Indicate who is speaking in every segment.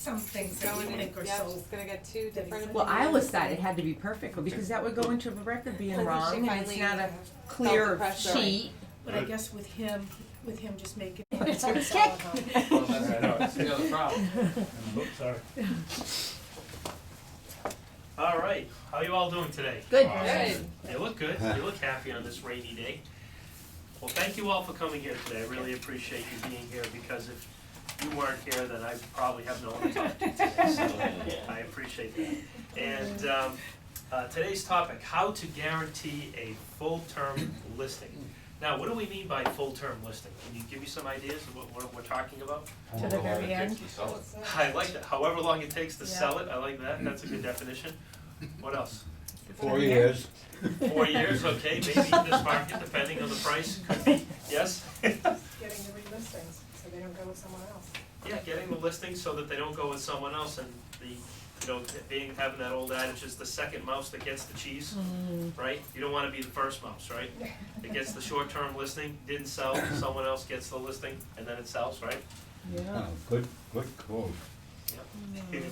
Speaker 1: some things that we think are
Speaker 2: Yeah,
Speaker 1: so.
Speaker 2: just gonna get two different.
Speaker 3: Well, I always thought it had to be perfect, because that would go into the record being wrong, and it's not a clear
Speaker 2: pressure.
Speaker 3: sheet.
Speaker 1: But I guess with him just making.
Speaker 3: It's a kick.
Speaker 4: Well, that's, I know, it's the other problem.
Speaker 5: Oops, sorry.
Speaker 6: All right, how you all doing today?
Speaker 3: Good.
Speaker 2: Good.
Speaker 6: You look good, you look happy on this rainy day. Well, thank you all for coming here today, I really appreciate you being here, because if you weren't here, then I probably have no one to talk to today, so I appreciate that. And today's topic, how to guarantee a full-term listing. Now, what do we mean by full-term listing? Can you give me some ideas of what we're talking about?
Speaker 1: To the very end.
Speaker 6: I like that, however long it takes to sell it, I like that, that's a good definition. What else?
Speaker 5: 4 years.
Speaker 6: 4 years, okay, maybe in this market, depending on the price, could be, yes?
Speaker 7: Getting the relistings, so they don't go with someone else.
Speaker 6: Yeah, getting the listings so that they don't go with someone else, and having that old adage is the second mouse that gets the cheese, right? You don't wanna be the first mouse, right? It gets the short-term listing, didn't sell, someone else gets the listing, and then it sells, right?
Speaker 1: Yeah.
Speaker 5: Good quote.
Speaker 6: Yep.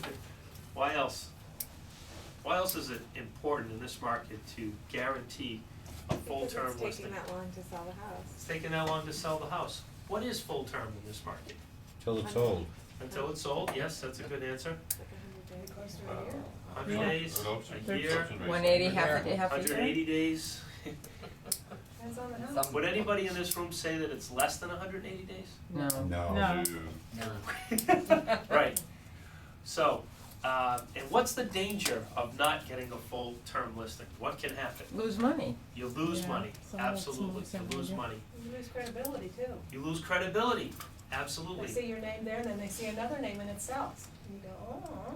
Speaker 6: Why else? Why else is it important in this market to guarantee a full-term
Speaker 2: Because it's
Speaker 6: listing?
Speaker 2: taking that long to sell the house.
Speaker 6: It's taking that long to sell the house. What is full-term in this market?
Speaker 5: Till it's sold.
Speaker 6: Until it's sold, yes, that's a good answer.
Speaker 2: Like 100 days.
Speaker 7: Close to a year.
Speaker 6: 100
Speaker 1: Yeah.
Speaker 6: days, a year,
Speaker 3: 180, half a year.
Speaker 6: 180 days.
Speaker 7: Depends on the house.
Speaker 6: Would anybody in this room say that it's less than 180 days?
Speaker 3: No.
Speaker 5: No.
Speaker 6: Right. So, and what's the danger of not getting a full-term listing? What can happen?
Speaker 3: Lose money.
Speaker 6: You lose
Speaker 1: Yeah,
Speaker 6: money,
Speaker 1: some of it's
Speaker 6: absolutely,
Speaker 1: more
Speaker 6: you
Speaker 1: simple,
Speaker 6: lose
Speaker 1: yeah.
Speaker 6: money.
Speaker 7: You lose credibility too.
Speaker 6: You lose credibility,
Speaker 7: They
Speaker 6: absolutely.
Speaker 7: see your name there, and then they see another name and it sells. And you go, oh.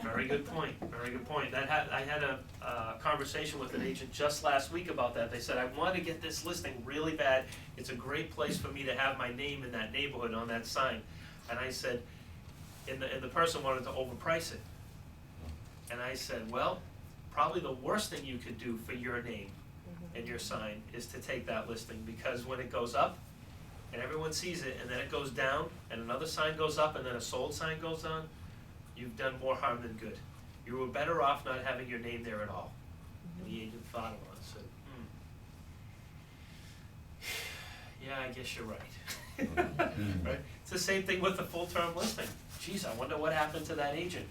Speaker 6: Very good point, very good point. I had a conversation with an agent just last week about that. They said, I want to get this listing really bad. It's a great place for me to have my name in that neighborhood on that sign. And I said, and the person wanted to overprice it. And I said, well, probably the worst thing you could do for your name and your sign is to take that listing, because when it goes up and everyone sees it, and then it goes down and another sign goes up and then a sold sign goes on, you've done more harm than good. You were better off not having your name there at all. And the agent thought about it and said, yeah, I guess you're right. Right? It's the same thing with the full-term listing. Geez, I wonder what happened to that agent.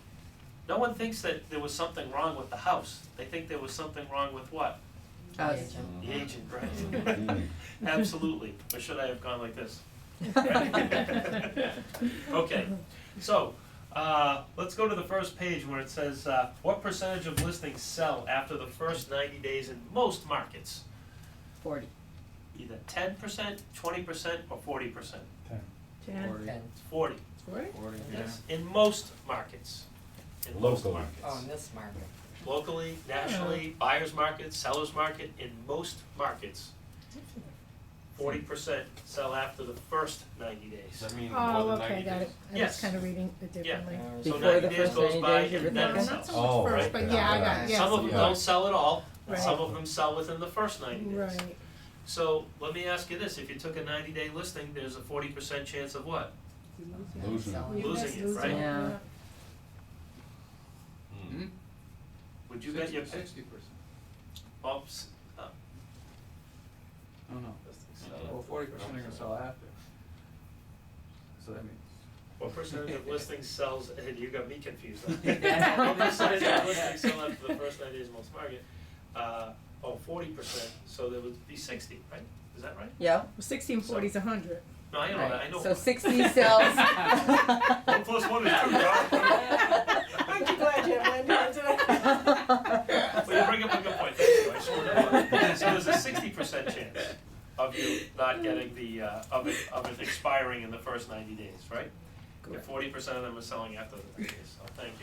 Speaker 6: No one thinks that there was something wrong with the house. They think there was something wrong with what?
Speaker 3: Us.
Speaker 6: The agent, right? Absolutely. Or should I have gone like this? Okay, so let's go to the first page where it says, what percentage of listings sell after the first 90 days in most markets?
Speaker 3: 40.
Speaker 6: Either 10%, 20%, or 40%.
Speaker 1: 10.
Speaker 6: 40.
Speaker 1: 40?
Speaker 6: Yes, in most markets. In most
Speaker 5: Locally.
Speaker 6: markets.
Speaker 8: Oh, in this market.
Speaker 6: Locally, nationally, buyer's market, seller's market, in most markets, 40% sell after the first 90 days.
Speaker 4: Does that mean
Speaker 1: Oh,
Speaker 4: more than
Speaker 1: okay,
Speaker 4: 90
Speaker 1: got
Speaker 4: days?
Speaker 1: it. I was
Speaker 6: Yes.
Speaker 1: kind of reading it differently.
Speaker 6: So
Speaker 3: Before
Speaker 6: 90
Speaker 3: the
Speaker 6: days
Speaker 3: first
Speaker 6: goes
Speaker 3: 90
Speaker 6: by
Speaker 3: days, you
Speaker 6: and
Speaker 3: were
Speaker 6: then
Speaker 1: No,
Speaker 6: it
Speaker 3: thinking?
Speaker 1: not so
Speaker 6: sells.
Speaker 1: much
Speaker 5: Oh,
Speaker 1: first,
Speaker 5: right.
Speaker 1: but yeah, I got, yes.
Speaker 6: Some of them don't sell at all,
Speaker 1: Right.
Speaker 6: some of them sell within the first 90 days.
Speaker 1: Right.
Speaker 6: So let me ask you this, if you took a 90-day listing, there's a 40% chance of what?
Speaker 5: Losing.
Speaker 6: Losing it, right?
Speaker 3: Yeah.
Speaker 4: Hmm.
Speaker 6: Would you bet your
Speaker 4: 60%.
Speaker 6: oops,
Speaker 4: Oh, no. Well, 40% are gonna sell after. So that means.
Speaker 6: what percentage of listings sells, you got me confused. What percentage of listings sell after the first 90 days in most market? 40%, so there would be 60, right? Is that right?
Speaker 3: Yeah.
Speaker 1: 60 and 40 is 100.
Speaker 6: No, I know that, I know.
Speaker 3: So 60 sells.
Speaker 6: 1 plus 1 is 2, right?
Speaker 7: Aren't you glad you have Linda here today?
Speaker 6: Well, you bring up a good point, thank you, I sure do. So there's a 60% chance of you not getting the, of it expiring in the first 90 days, right? And 40% of them are selling after the 90 days, so thank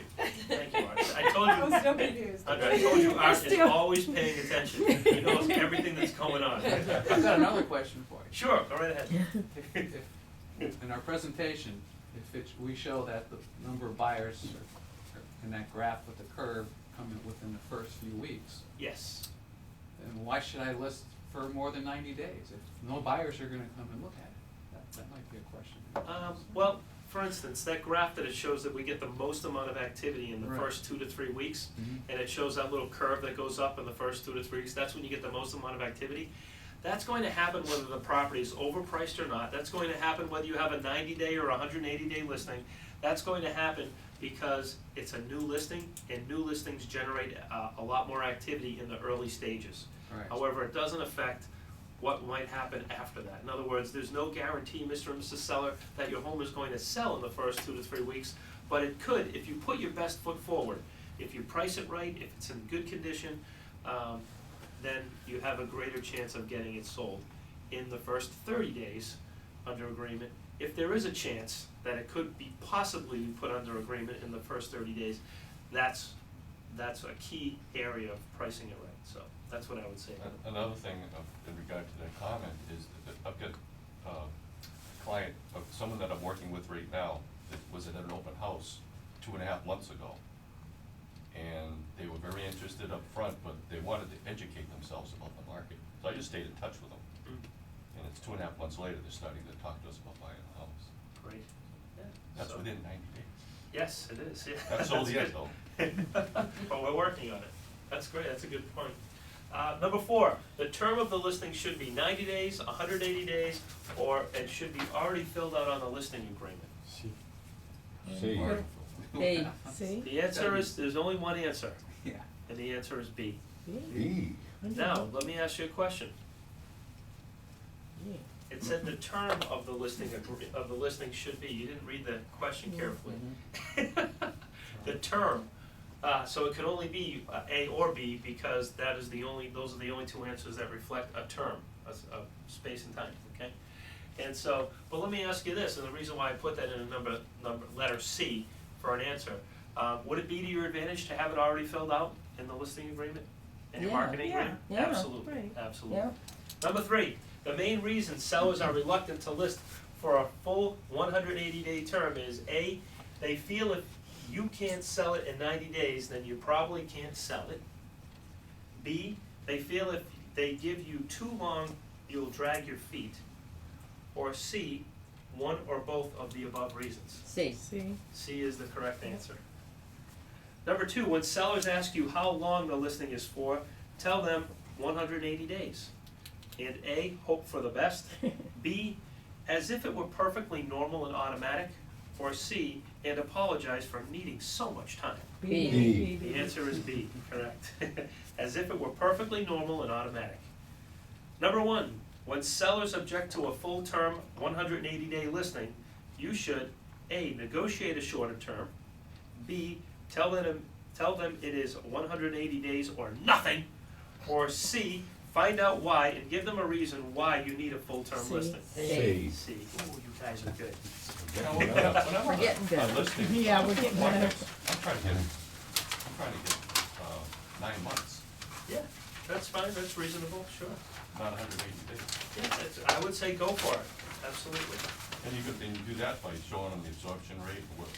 Speaker 6: you, Art. I told
Speaker 7: I was
Speaker 6: you,
Speaker 7: so confused.
Speaker 6: Andrea, I told you Art is
Speaker 1: Still.
Speaker 6: always paying attention, he knows everything that's going on.
Speaker 4: I've got another question for you.
Speaker 6: Sure, go right ahead.
Speaker 4: If, in our presentation, we show that the number of buyers in that graph with the curve coming within the first few weeks,
Speaker 6: Yes,
Speaker 4: then why should I list for more than 90 days? If no buyers are gonna come and look at it, that might be a question.
Speaker 6: well, for instance, that graph that it shows that we get the most amount of activity in the
Speaker 4: Right.
Speaker 6: first 2 to 3 weeks,
Speaker 4: Mhm.
Speaker 6: and it shows that little curve that goes up in the first 2 to 3 weeks, that's when you get the most amount of activity. That's going to happen whether the property is overpriced or not. That's going to happen whether you have a 90-day or a 180-day listing. That's going to happen because it's a new listing, and new listings generate a lot more activity in the early stages.
Speaker 4: Right.
Speaker 6: However, it doesn't affect what might happen after that. In other words, there's no guarantee, Mr. and Mrs. Seller, that your home is going to sell in the first 2 to 3 weeks, but it could if you put your best foot forward. If you price it right, if it's in good condition, then you have a greater chance of getting it sold in the first 30 days under agreement. If there is a chance that it could be possibly put under agreement in the first 30 days, that's a key area of pricing it right. So that's what I would say.
Speaker 8: Another thing in regard to that comment is that I've got a client, someone that I'm working with right now, that was at an open house 2.5 months ago. And they were very interested up front, but they wanted to educate themselves about the market. So I just stayed in touch with them.
Speaker 6: Mm.
Speaker 8: And it's 2.5 months later, they're starting to talk to us about buying a house.
Speaker 6: Great. Yeah.
Speaker 8: That's
Speaker 6: So-
Speaker 8: within 90 days.
Speaker 6: Yes, it is, yeah.
Speaker 8: That's sold yet,
Speaker 6: good.
Speaker 8: though.
Speaker 6: But we're working on it. That's great, that's a good point. Number 4, the term of the listing should be 90 days, 180 days, or it should be already filled out on the listing agreement.
Speaker 5: See,
Speaker 3: Hey,
Speaker 1: See?
Speaker 6: The answer is, there's only one answer,
Speaker 4: Yeah.
Speaker 6: and the answer is B.
Speaker 5: E,
Speaker 6: Now, let me ask you a question.
Speaker 1: Yeah.
Speaker 6: It said the term of the listing should be, you didn't read the question carefully. The term, so it could only be A or B, because those are the only 2 answers that reflect a term, a space and time, okay? And so, but let me ask you this, and the reason why I put that in a letter C for an answer, would it be to your advantage to have it already filled out in the listing agreement? In your
Speaker 3: Yeah.
Speaker 6: marketing
Speaker 1: Yeah.
Speaker 6: agreement?
Speaker 3: Yeah.
Speaker 6: Absolutely,
Speaker 1: Right.
Speaker 6: absolutely.
Speaker 3: yeah,
Speaker 6: Number 3, the main reason sellers are reluctant to list for a full 180-day term is A, they feel if you can't sell it in 90 days, then you probably can't sell it. B, they feel if they give you too long, you'll drag your feet. Or C, one or both of the above reasons.
Speaker 3: see,
Speaker 1: See?
Speaker 6: C is the correct answer. Number 2, when sellers ask you how long the listing is for, tell them 180 days. And A, hope for the best. B, as if it were perfectly normal and automatic. Or C, and apologize for needing so much time.
Speaker 3: B.
Speaker 1: B.
Speaker 6: The answer is B, correct. As if it were perfectly normal and automatic. Number 1, when sellers object to a full-term 180-day listing, you should A, negotiate a shorter term. B, tell them it is 180 days or nothing. Or C, find out why and give them a reason why you need a full-term
Speaker 1: C.
Speaker 6: listing.
Speaker 5: C.
Speaker 6: C. Ooh, you guys are good.
Speaker 8: You know, whenever
Speaker 3: We're getting
Speaker 8: a
Speaker 3: better.
Speaker 8: listing.
Speaker 1: Yeah, we're getting better.
Speaker 8: I'm trying to get 9 months,
Speaker 6: Yeah, that's fine, that's reasonable, sure.
Speaker 8: not 180 days.
Speaker 6: Yeah, I would say go for it, absolutely.
Speaker 8: And you do that by showing them the absorption rate, and what,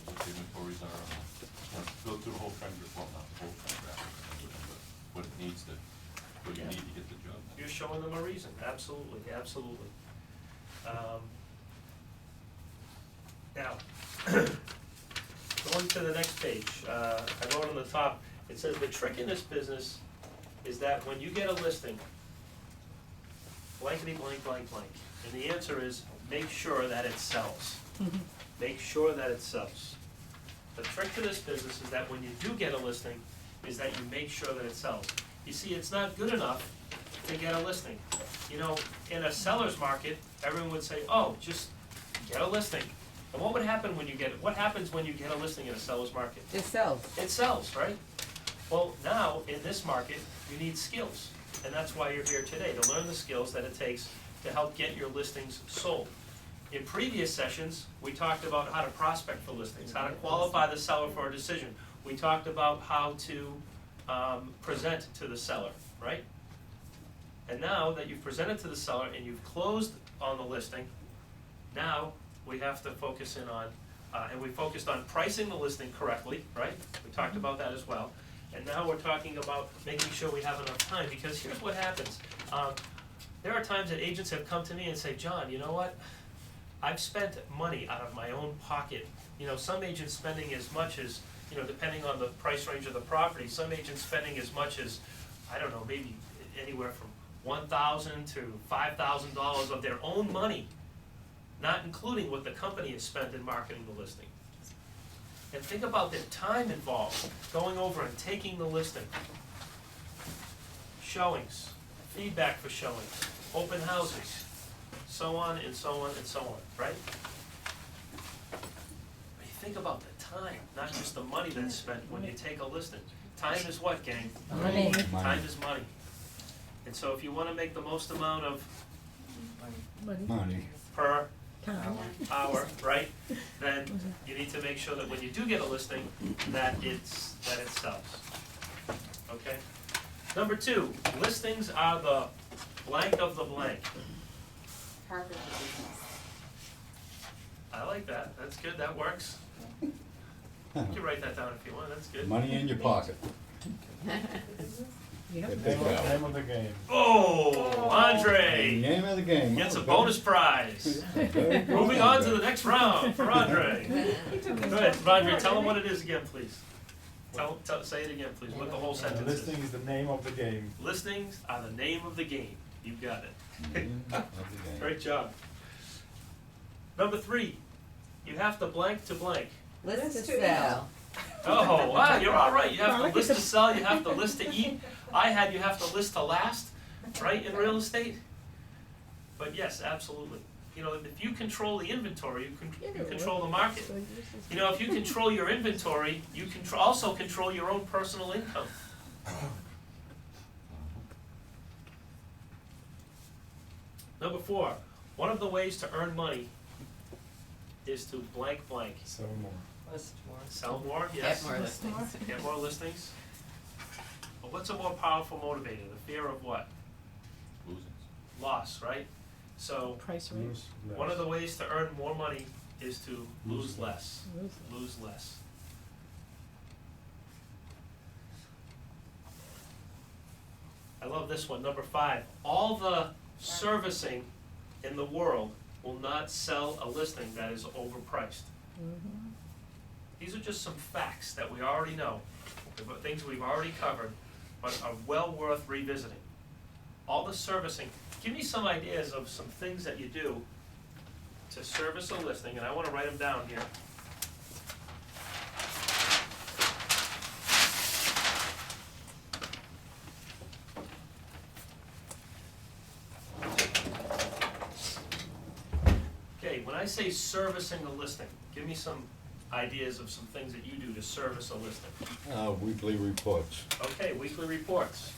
Speaker 8: what the inventories are, go through the whole trend, well, not the whole trend graph, but what it needs to, what you
Speaker 6: Yeah.
Speaker 8: need to get the job done.
Speaker 6: You're showing them a reason, absolutely, absolutely. Now, going to the next page, I wrote on the top, it says the trick in this business is that when you get a listing, blankety blank blank blank, and the answer is make sure that it sells. Make sure that it sells. The trick to this business is that when you do get a listing, is that you make sure that it sells. You see, it's not good enough to get a listing. You know, in a seller's market, everyone would say, oh, just get a listing. And what would happen when you get it? What happens when you get a listing in a seller's market?
Speaker 3: it sells.
Speaker 6: It sells, right? Well, now, in this market, you need skills. And that's why you're here today, to learn the skills that it takes to help get your listings sold. In previous sessions, we talked about how to prospect for listings, how to qualify the seller for a decision. We talked about how to present to the seller, right? And now that you've presented to the seller and you've closed on the listing, now we have to focus in on, and we focused on pricing the listing correctly, right? We talked about that as well. And now we're talking about making sure we have enough time, because here's what happens. There are times that agents have come to me and say, John, you know what? I've spent money out of my own pocket. You know, some agents spending as much as, you know, depending on the price range of the property, some agents spending as much as, I don't know, maybe anywhere from $1,000 to $5,000 of their own money, not including what the company has spent in marketing the listing. And think about the time involved, going over and taking the listing, showings, feedback for showings, open houses, so on and so on and so on, right? But you think about the time, not just the money that's spent when you take a listing. Time is what, gang?
Speaker 3: Money.
Speaker 6: Time is money. And so if you wanna make the most amount of
Speaker 5: Money.
Speaker 6: per
Speaker 3: Time.
Speaker 6: hour, right? Then you need to make sure that when you do get a listing, that it sells. Okay? Number 2, listings are the blank of the blank.
Speaker 2: Part of the business.
Speaker 6: I like that, that's good, that works. You can write that down if you want, that's good.
Speaker 5: Money in your pocket.
Speaker 3: Yep.
Speaker 5: Get big out.
Speaker 1: Name of the game.
Speaker 6: Oh, Andre
Speaker 5: Name of the game.
Speaker 6: gets a
Speaker 5: Oh,
Speaker 6: bonus prize.
Speaker 5: very good.
Speaker 6: Moving on to the next round for Andre. Go ahead, Andre, tell him what it is again, please. Say it again, please, what the whole sentence is.
Speaker 1: Listing is the name of the game.
Speaker 6: Listings are the name of the game. You got it.
Speaker 5: Name of the game.
Speaker 6: Great job. Number 3, you have to blank to blank.
Speaker 3: List to
Speaker 2: to
Speaker 3: sell.
Speaker 6: Oh, wow, you're all right. You have to list to sell, you have to list to eat. I had you have to list to last, right, in real estate? But yes, absolutely. You know, if you control the inventory, you control the market. You know, if you control your inventory, you also control your own personal income. Number 4, one of the ways to earn money is to blank blank.
Speaker 1: So more.
Speaker 7: List more.
Speaker 6: Sell more, yes.
Speaker 3: Get more listings.
Speaker 6: Get more listings. But what's a more powerful motivator? The fear of what?
Speaker 8: Losing.
Speaker 6: Loss, right? So,
Speaker 7: Price rate.
Speaker 1: Lose less.
Speaker 6: one of the ways to earn more money is to lose
Speaker 1: Lose
Speaker 6: less.
Speaker 7: Lose
Speaker 6: Lose less. I love this one, number 5. All the servicing in the world will not sell a listing that is overpriced. These are just some facts that we already know, but things we've already covered, but are well worth revisiting. All the servicing, give me some ideas of some things that you do to service a listing, and I wanna write them down here. Okay, when I say servicing a listing, give me some ideas of some things that you do to service a listing.
Speaker 5: Weekly reports.
Speaker 6: Okay, weekly reports.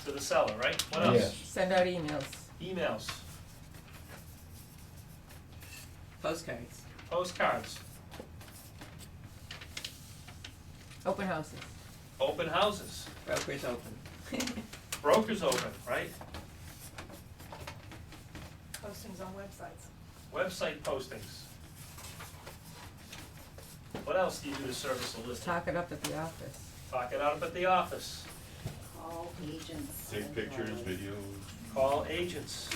Speaker 6: To the seller, right? What else?
Speaker 5: Yes.
Speaker 3: Send out emails,
Speaker 6: Emails,
Speaker 3: postcards,
Speaker 6: postcards,
Speaker 3: open houses,
Speaker 6: open houses,
Speaker 3: brokers open.
Speaker 6: brokers open, right?
Speaker 7: Postings on websites.
Speaker 6: Website postings. What else do you do to service a listing?
Speaker 3: Talk it up at the office.
Speaker 6: Talk it out at the office.
Speaker 2: Call agents.
Speaker 8: Take
Speaker 2: and
Speaker 8: pictures,
Speaker 2: call.
Speaker 8: videos.
Speaker 6: Call agents.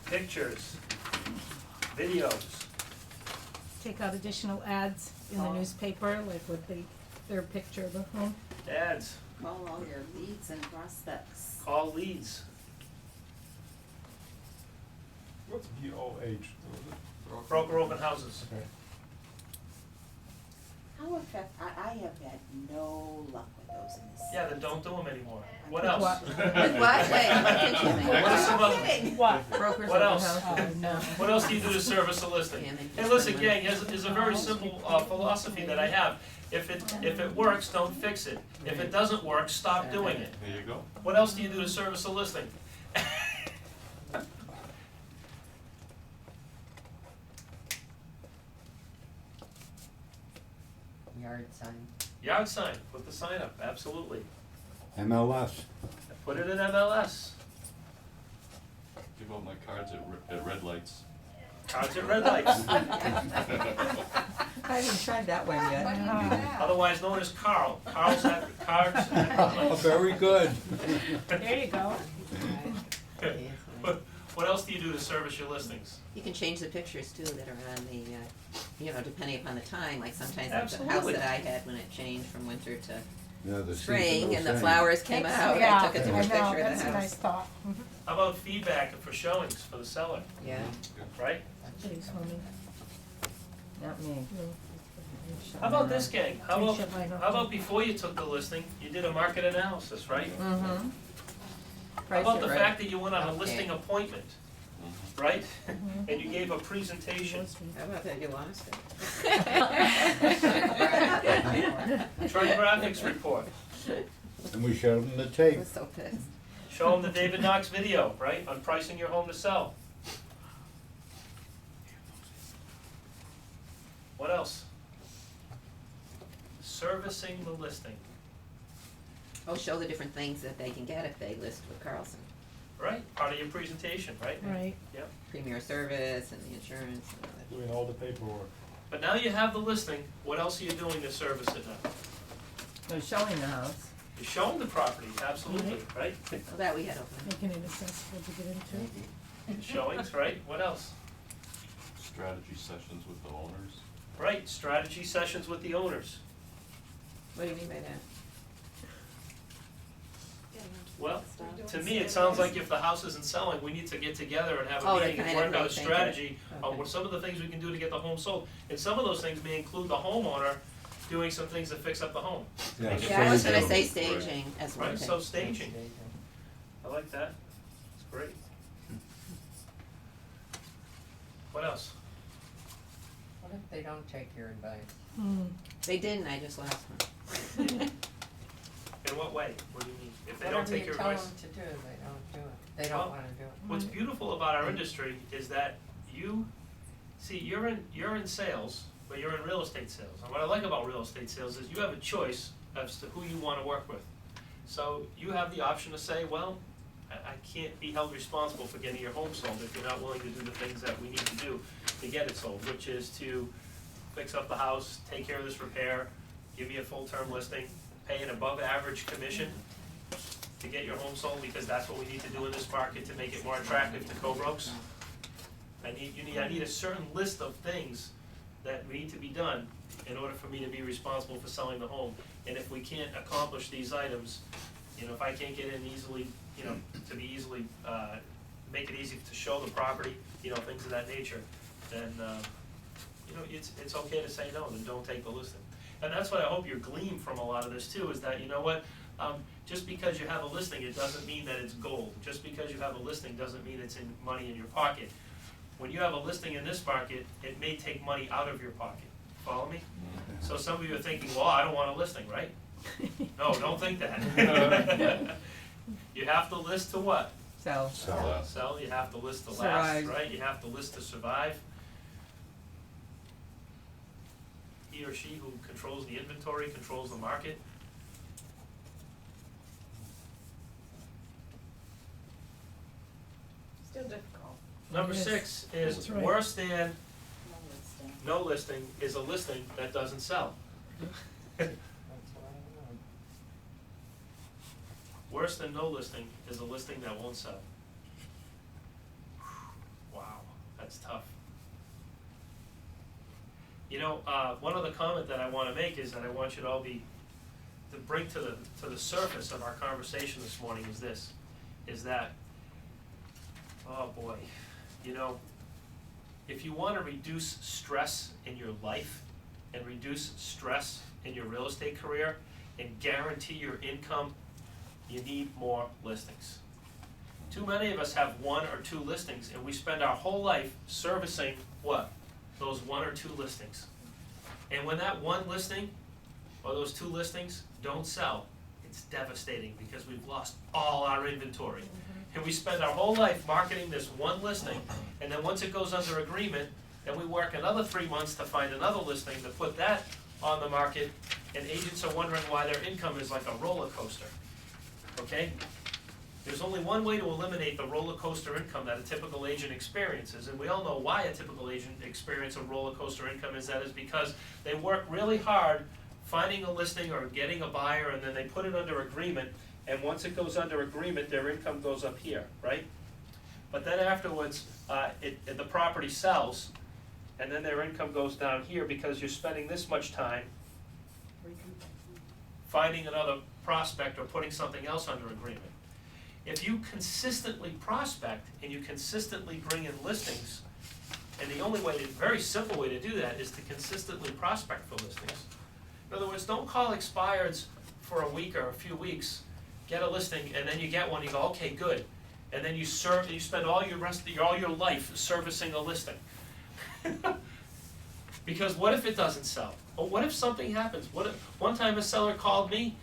Speaker 6: Pictures. Videos.
Speaker 9: Take out additional ads in the
Speaker 6: Oh.
Speaker 9: newspaper, like with their picture of the home.
Speaker 6: Ads.
Speaker 2: Call all your leads and prospects.
Speaker 6: Call leads.
Speaker 1: What's BOH?
Speaker 6: Broker open houses.
Speaker 1: Okay.
Speaker 2: How I have had no luck with those in this.
Speaker 6: Yeah, then don't do them anymore. What
Speaker 9: With
Speaker 6: else?
Speaker 9: what?
Speaker 3: With what?
Speaker 2: Wait, I'm kidding.
Speaker 6: What are some other-
Speaker 2: I'm kidding.
Speaker 9: What?
Speaker 3: Brokers
Speaker 6: What
Speaker 3: open
Speaker 6: else?
Speaker 3: houses.
Speaker 9: No.
Speaker 6: What else do you do to service a listing? Hey, listen, gang, here's a very simple philosophy that I have. If it works, don't fix it. If it doesn't work, stop doing it.
Speaker 8: There you go.
Speaker 6: What else do you do to service a listing?
Speaker 3: Yard sign.
Speaker 6: Yard sign, put the sign up, absolutely.
Speaker 5: MLS.
Speaker 6: Put it in MLS.
Speaker 8: Give out my cards at red lights.
Speaker 6: Cards at red lights.
Speaker 3: I haven't tried that one yet.
Speaker 6: Otherwise known as Carl. Cards at red lights.
Speaker 5: Very good.
Speaker 9: There you go.
Speaker 6: What What else do you do to service your listings?
Speaker 2: You can change the pictures too that are on the, depending upon the time, like sometimes that's the house
Speaker 6: Absolutely.
Speaker 2: that I had when it changed from winter to
Speaker 5: Yeah, the
Speaker 2: spring
Speaker 5: seasonal
Speaker 2: and the
Speaker 5: thing.
Speaker 2: flowers came out,
Speaker 9: Yeah,
Speaker 2: I took a different picture of the house.
Speaker 9: That's a nice thought.
Speaker 6: How about feedback for showings for the seller,
Speaker 2: Yeah,
Speaker 6: right?
Speaker 9: Please, homie.
Speaker 3: Not me.
Speaker 6: How about this, gang? How about,
Speaker 9: Shut mine off.
Speaker 6: how about before you took the listing, you did a market analysis, right?
Speaker 3: Mm-hmm.
Speaker 6: How about the fact that you went on a
Speaker 2: Okay.
Speaker 6: listing appointment, right? And you gave a presentation.
Speaker 2: how about that, you lost it?
Speaker 6: Trifographics report.
Speaker 5: And we showed them the
Speaker 2: I
Speaker 5: tape.
Speaker 2: was so pissed.
Speaker 6: Show them the David Knox video, right, on pricing your home to sell. What else? Servicing the listing,
Speaker 2: Oh, show the different things that they can get if they list with Carlson.
Speaker 6: right? Part of your presentation, right?
Speaker 9: Right.
Speaker 6: Yep.
Speaker 2: Premier service and the insurance and all that.
Speaker 1: Doing all the paperwork.
Speaker 6: But now you have the listing, what else are you doing to service it now?
Speaker 3: They're showing the house.
Speaker 6: You're showing the property, absolutely, right?
Speaker 2: Well, that we had open.
Speaker 9: Making it accessible to get into.
Speaker 6: Showings, right? What else?
Speaker 8: Strategy sessions with the owners.
Speaker 6: Right, strategy sessions with the owners.
Speaker 2: What do you mean by that?
Speaker 6: Well, to me, it sounds like if the house isn't selling, we need to get together and have
Speaker 2: Oh,
Speaker 6: a
Speaker 2: to
Speaker 6: meeting and
Speaker 2: kind of
Speaker 6: work out a
Speaker 2: rethink it.
Speaker 6: strategy on
Speaker 2: Okay.
Speaker 6: what some of the things we can do to get the home sold. And some of those things may include the homeowner doing some things to fix up the home.
Speaker 5: Yeah,
Speaker 6: Make it
Speaker 2: Yeah, I was
Speaker 6: more
Speaker 2: gonna say
Speaker 6: stable.
Speaker 2: staging as one
Speaker 6: Right,
Speaker 2: thing.
Speaker 6: so staging, I like that, it's great. What else?
Speaker 10: What if they don't take your advice?
Speaker 2: They didn't, I just lost one.
Speaker 6: In what way? What do you mean? If they don't take your
Speaker 10: Whatever
Speaker 6: advice?
Speaker 10: you tell them to do, they don't do it. They
Speaker 6: Well,
Speaker 10: don't wanna do it.
Speaker 6: What's beautiful about our industry is that you're in sales, but you're in real estate sales. And what I like about real estate sales is you have a choice as to who you wanna work with. So you have the option to say, well, I can't be held responsible for getting your home sold if you're not willing to do the things that we need to do to get it sold, which is to fix up the house, take care of this repair, give me a full-term listing, pay an above-average commission to get your home sold, because that's what we need to do in this market to make it more attractive to co-broks. I need a certain list of things that need to be done in order for me to be responsible for selling the home. And if we can't accomplish these items, if I can't get in easily, to be easily, make it easy to show the property, things of that nature, then, it's okay to say no, then don't take the listing. And that's what I hope you glean from a lot of this too, is that, just because you have a listing, it doesn't mean that it's gold. Just because you have a listing doesn't mean it's in money in your pocket. When you have a listing in this market, it may take money out of your pocket. Follow me? So some of you are thinking, well, I don't want a listing, right? No, don't think that. You have to list to what?
Speaker 3: So,
Speaker 5: So,
Speaker 6: Sell, you have to list to last,
Speaker 3: Survive.
Speaker 6: right? You have to list to survive. He or she who controls the inventory, controls the market.
Speaker 7: Still difficult.
Speaker 6: Number
Speaker 9: Yes,
Speaker 6: 6 is
Speaker 9: that's right.
Speaker 6: worse than no listing is a listing that doesn't sell.
Speaker 10: That's what I know.
Speaker 6: Worse than no listing is a listing that won't sell. Wow, that's tough. One other comment that I wanna make is that I want you to all to bring to the surface of our conversation this morning is this, is that, oh boy, if you wanna reduce stress in your life and reduce stress in your real estate career and guarantee your income, you need more listings. Too many of us have 1 or 2 listings, and we spend our whole life servicing what? Those 1 or 2 listings. And when that 1 listing or those 2 listings don't sell, it's devastating because we've lost all our inventory. And we spend our whole life marketing this 1 listing, and then once it goes under agreement, then we work another 3 months to find another listing to put that on the market, and agents are wondering why their income is like a roller coaster. Okay? There's only one way to eliminate the roller coaster income that a typical agent experiences, and we all know why a typical agent experiences a roller coaster income is because they work really hard finding a listing or getting a buyer, and then they put it under agreement, and once it goes under agreement, their income goes up here, right? But then afterwards, the property sells, and then their income goes down here because you're spending this much time finding another prospect or putting something else under agreement. If you consistently prospect and you consistently bring in listings, and the only way, very simple way to do that is to consistently prospect for listings. In other words, don't call expireds for a week or a few weeks, get a listing, and then you get one, you go, okay, good. And then you spend all your life servicing a listing. Because what if it doesn't sell? Or what if something happens? What if, one time a seller called me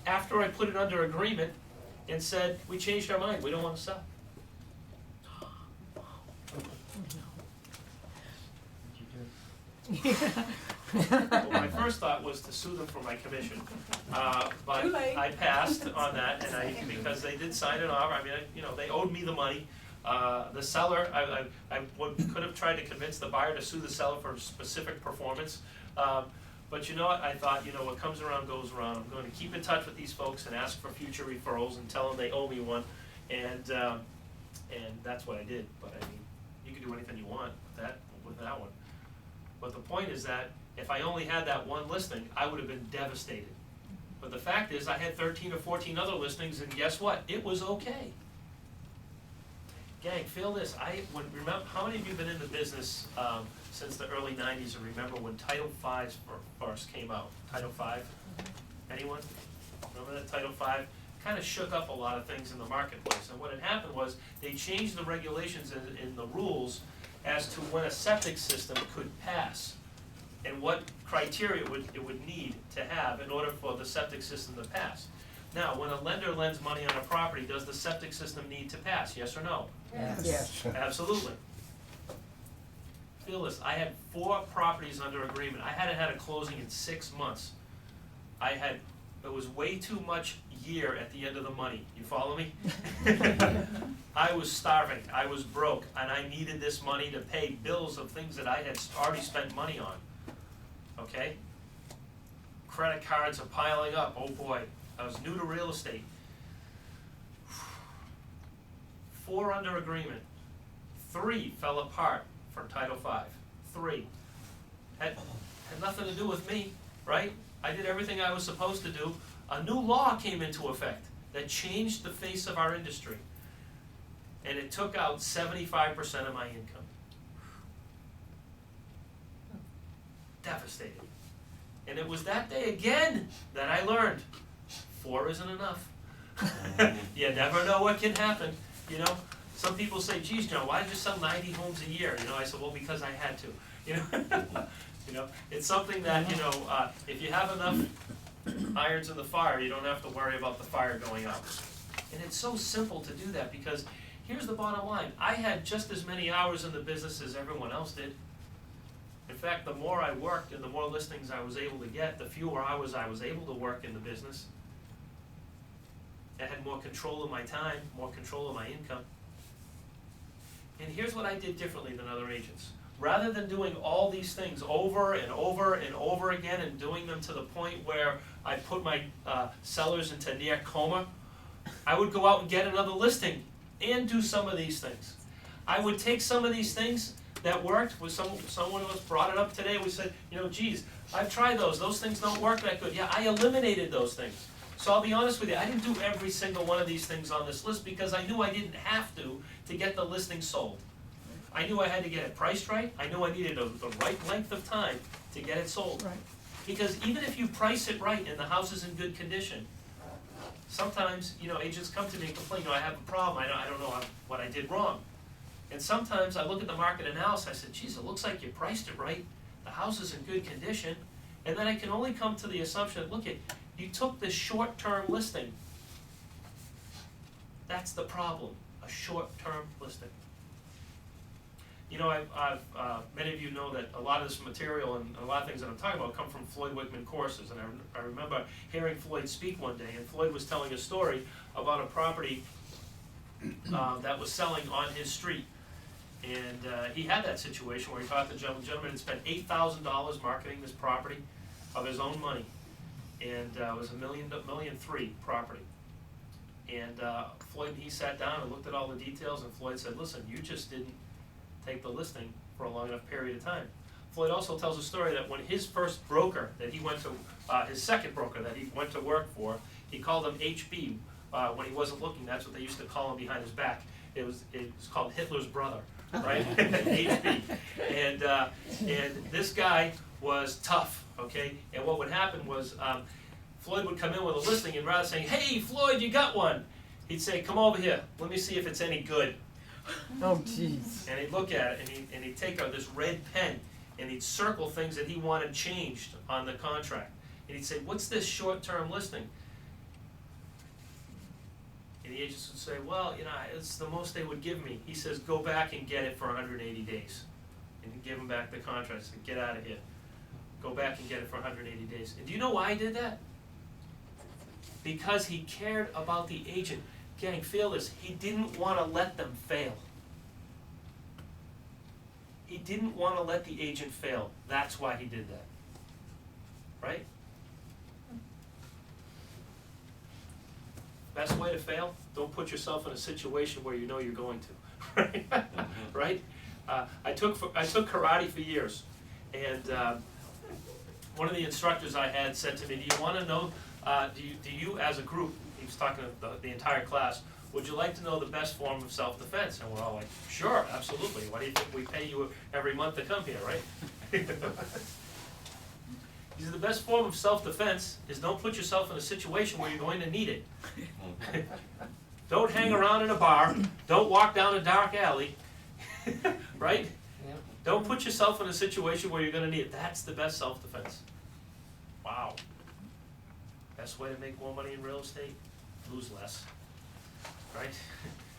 Speaker 6: after I put it under agreement and said, we changed our mind, we don't wanna sell. Well, my first thought was to sue them for my commission, but
Speaker 7: Too late.
Speaker 6: I passed on that, and because they did sign an offer, I mean, they owed me the money. The seller, could have tried to convince the buyer to sue the seller for specific performance, but you know what, I thought, what comes around goes around, I'm going to keep in touch with these folks and ask for future referrals and tell them they owe me one, and that's what I did, but I mean, you can do anything you want with that one. But the point is that if I only had that one listing, I would have been devastated. But the fact is, I had 13 or 14 other listings, and guess what? It was okay. Gang, feel this. Remember, how many of you have been in the business since the early 90s and remember when Title V first came out? Title V? Anyone? Remember that Title V? Kind of shook up a lot of things in the marketplace. And what had happened was they changed the regulations in the rules as to when a septic system could pass and what criteria it would need to have in order for the septic system to pass. Now, when a lender lends money on a property, does the septic system need to pass, yes or no?
Speaker 3: Yes.
Speaker 6: Absolutely. Feel this, I had 4 properties under agreement, I hadn't had a closing in 6 months. It was way too much year at the end of the money, you follow me? I was starving, I was broke, and I needed this money to pay bills of things that I had already spent money on, okay? Credit cards are piling up, oh boy, I was new to real estate. 4 under agreement, 3 fell apart from Title V, 3. Had nothing to do with me, right? I did everything I was supposed to do. A new law came into effect that changed the face of our industry. And it took out 75% of my income. Devastating. And it was that day again that I learned 4 isn't enough. You never know what can happen, Some people say, geez, John, why did you sell 90 homes a year? I said, well, because I had to, it's something that, if you have enough irons in the fire, you don't have to worry about the fire going out. And it's so simple to do that because here's the bottom line. I had just as many hours in the business as everyone else did. In fact, the more I worked and the more listings I was able to get, the fewer hours I was able to work in the business. I had more control of my time, more control of my income. And here's what I did differently than other agents. Rather than doing all these things over and over and over again and doing them to the point where I put my sellers into near coma, I would go out and get another listing and do some of these things. I would take some of these things that worked, someone else brought it up today, we said, geez, I've tried those things don't work that good. Yeah, I eliminated those things. So I'll be honest with you, I didn't do every single one of these things on this list because I knew I didn't have to get the listing sold. I knew I had to get it priced right, I knew I needed the right length of time to get it sold.
Speaker 3: Right.
Speaker 6: Because even if you price it right and the house is in good condition, sometimes, agents come to me and complain, I have a problem, I don't know what I did wrong. And sometimes I look at the market analysis, I said, geez, it looks like you priced it right, the house is in good condition, and then I can only come to the assumption, you took this short-term listing. That's the problem, a short-term listing. Many of you know that a lot of this material and a lot of things that I'm talking about come from Floyd Wickman courses, and I remember hearing Floyd speak one day, and Floyd was telling a story about a property that was selling on his street. And he had that situation where he thought the gentleman had spent $8,000 marketing this property of his own money, and it was $1.3 million property. And Floyd, he sat down and looked at all the details, and Floyd said, listen, you just didn't take the listing for a long enough period of time. Floyd also tells a story that when his first broker that he went to, his second broker that he went to work for, he called him HB. When he wasn't looking, that's what they used to call him behind his back. It was called Hitler's brother, right? HB. And this guy was tough, okay? And what would happen was Floyd would come in with a listing, and rather than saying, hey, Floyd, you got one, he'd say, come over here, let me see if it's any good.
Speaker 3: Oh, jeez.
Speaker 6: And he'd look at it, and he'd take out this red pen, and he'd circle things that he wanted changed on the contract. And he'd say, what's this short-term listing? And the agents would say, well, you know, it's the most they would give me. He says, go back and get it for 180 days. And he'd give him back the contract, said, get out of here. Go back and get it for 180 days. And do you know why I did that? Because he cared about the agent. Gang, feel this, he didn't want to let them fail. He didn't want to let the agent fail. That's why he did that. Right? Best way to fail? Don't put yourself in a situation where you know you're going to. Right? Right? I took karate for years, and one of the instructors I had said to me, do you want to know, do you as a group, he was talking to the entire class, would you like to know the best form of self-defense? And we're all like, sure, absolutely. Why do you think we pay you every month to come here, right? He said, the best form of self-defense is don't put yourself in a situation where you're going to need it. Don't hang around in a bar. Don't walk down a dark alley. Right?
Speaker 10: Yeah.
Speaker 6: Don't put yourself in a situation where you're going to need it. That's the best self-defense. Wow. Best way to make more money in real estate? Lose less. Right?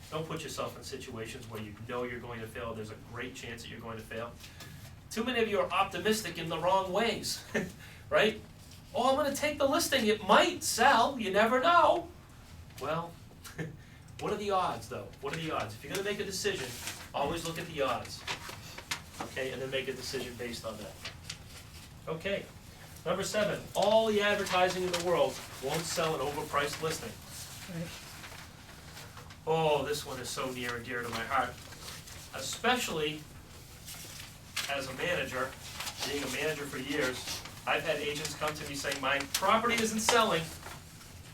Speaker 6: Don't put yourself in situations where you know you're going to fail. There's a great chance that you're going to fail. Too many of you are optimistic in the wrong ways. Right? Oh, I'm going to take the listing. It might sell. You never know. Well, what are the odds, though? What are the odds? If you're going to make a decision, always look at the odds. Okay? And then make a decision based on that. Okay. Number 7, all the advertising in the world won't sell an overpriced listing.
Speaker 9: Right.
Speaker 6: Oh, this one is so near and dear to my heart. Especially as a manager, being a manager for years, I've had agents come to me saying, my property isn't selling.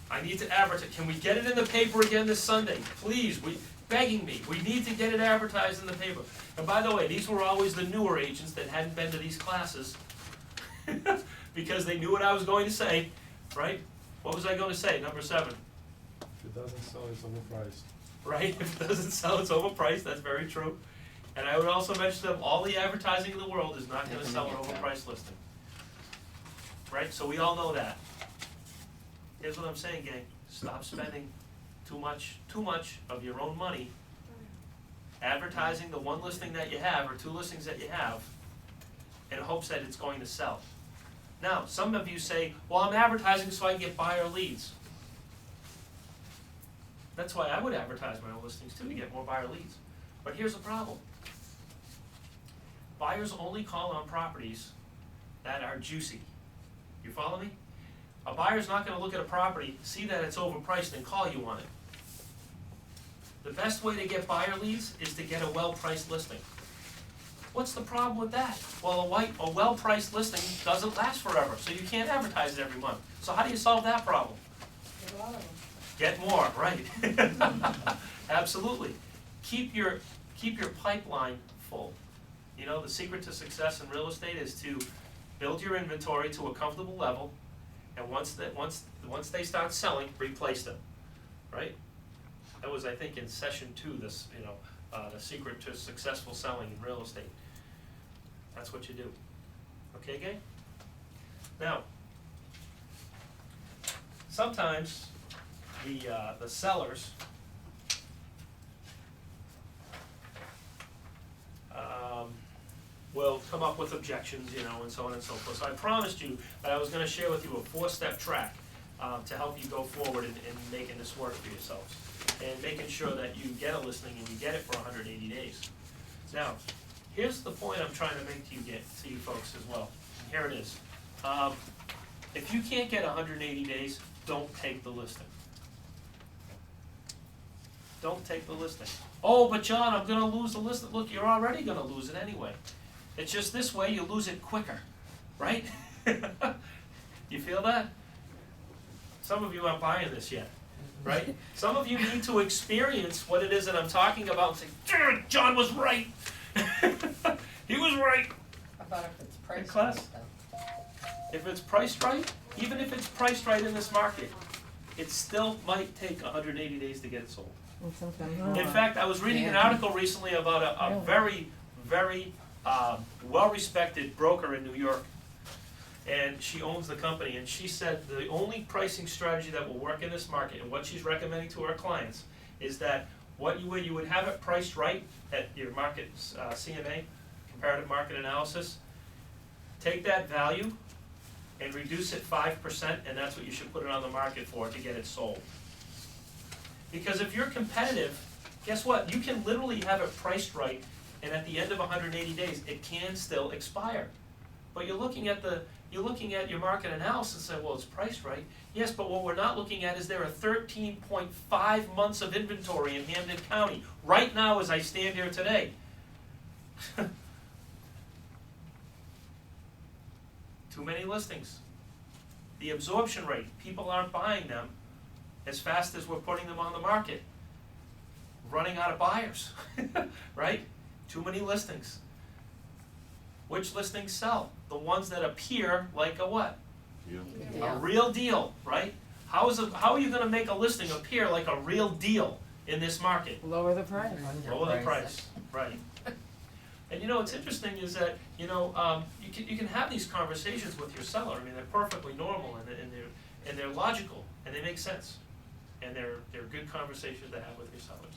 Speaker 6: I need to advertise. Can we get it in the paper again this Sunday? Please, begging me. We need to get it advertised in the paper. And by the way, these were always the newer agents that hadn't been to these classes because they knew what I was going to say, right? What was I going to say? Number 7.
Speaker 1: If it doesn't sell, it's overpriced.
Speaker 6: Right? If it doesn't sell, it's overpriced. That's very true. And I would also mention to them, all the advertising in the world is not going to sell an overpriced listing. Right? So we all know that. Here's what I'm saying, gang. Stop spending too much of your own money advertising the one listing that you have or 2 listings that you have in hopes that it's going to sell. Now, some of you say, well, I'm advertising so I can get buyer leads. That's why I would advertise my own listings too, to get more buyer leads. But here's the problem. Buyers only call on properties that are juicy. You follow me? A buyer's not going to look at a property, see that it's overpriced, and call you on it. The best way to get buyer leads is to get a well-priced listing. What's the problem with that? Well, a well-priced listing doesn't last forever, so you can't advertise it every month. So how do you solve that problem?
Speaker 7: Get a lot of them.
Speaker 6: Get more, right? Absolutely. Keep your pipeline full. You know, the secret to success in real estate is to build your inventory to a comfortable level, and once they start selling, replace them, right? That was, I think, in session 2. This, the secret to successful selling in real estate. That's what you do. Okay, gang? Now, sometimes the sellers will come up with objections, and so on and so forth. So I promised you that I was going to share with you a 4-step track to help you go forward in making this work for yourselves and making sure that you get a listing and you get it for 180 days. Now, here's the point I'm trying to make to you folks as well. Here it is. If you can't get 180 days, don't take the listing. don't take the listing. Oh, but John, I'm gonna lose the listing. Look, you're already gonna lose it anyway. It's just this way you lose it quicker, right? You feel that? Some of you aren't buying this yet, right? Some of you need to experience what it is that I'm talking about and say, "Damn it, John was right." He was right.
Speaker 10: How about if it's priced
Speaker 6: class.
Speaker 10: right though?
Speaker 6: If it's priced right, even if it's priced right in this market, it still might take 180 days to get it sold.
Speaker 3: And sometimes
Speaker 6: In
Speaker 3: more.
Speaker 6: fact, I was reading an article recently about a
Speaker 3: Really?
Speaker 6: very, very well-respected broker in New York. And she owns the company, and she said the only pricing strategy that will work in this market, and what she's recommending to her clients, is that where you would have it priced right at your market CMA, comparative market analysis, take that value and reduce it 5%, and that's what you should put it on the market for to get it sold. Because if you're competitive, guess what? You can literally have it priced right, and at the end of 180 days, it can still expire. But you're looking at your market analysis and say, well, it's priced right. Yes, but what we're not looking at is there are 13.5 months of inventory in Hampden County right now as I stand here today. Too many listings. The absorption rate, people aren't buying them as fast as we're putting them on the market. Running out of buyers, right? Too many listings. Which listings sell? The ones that appear like a what?
Speaker 5: Yeah.
Speaker 10: Yeah.
Speaker 6: A real deal, right? How are you gonna make a listing appear like a real deal in this market?
Speaker 3: Lower the price.
Speaker 6: Lower the price, right. And you know, what's interesting is that, you can have these conversations with your seller. I mean, they're perfectly normal and they're logical and they make sense. And they're good conversations to have with your sellers.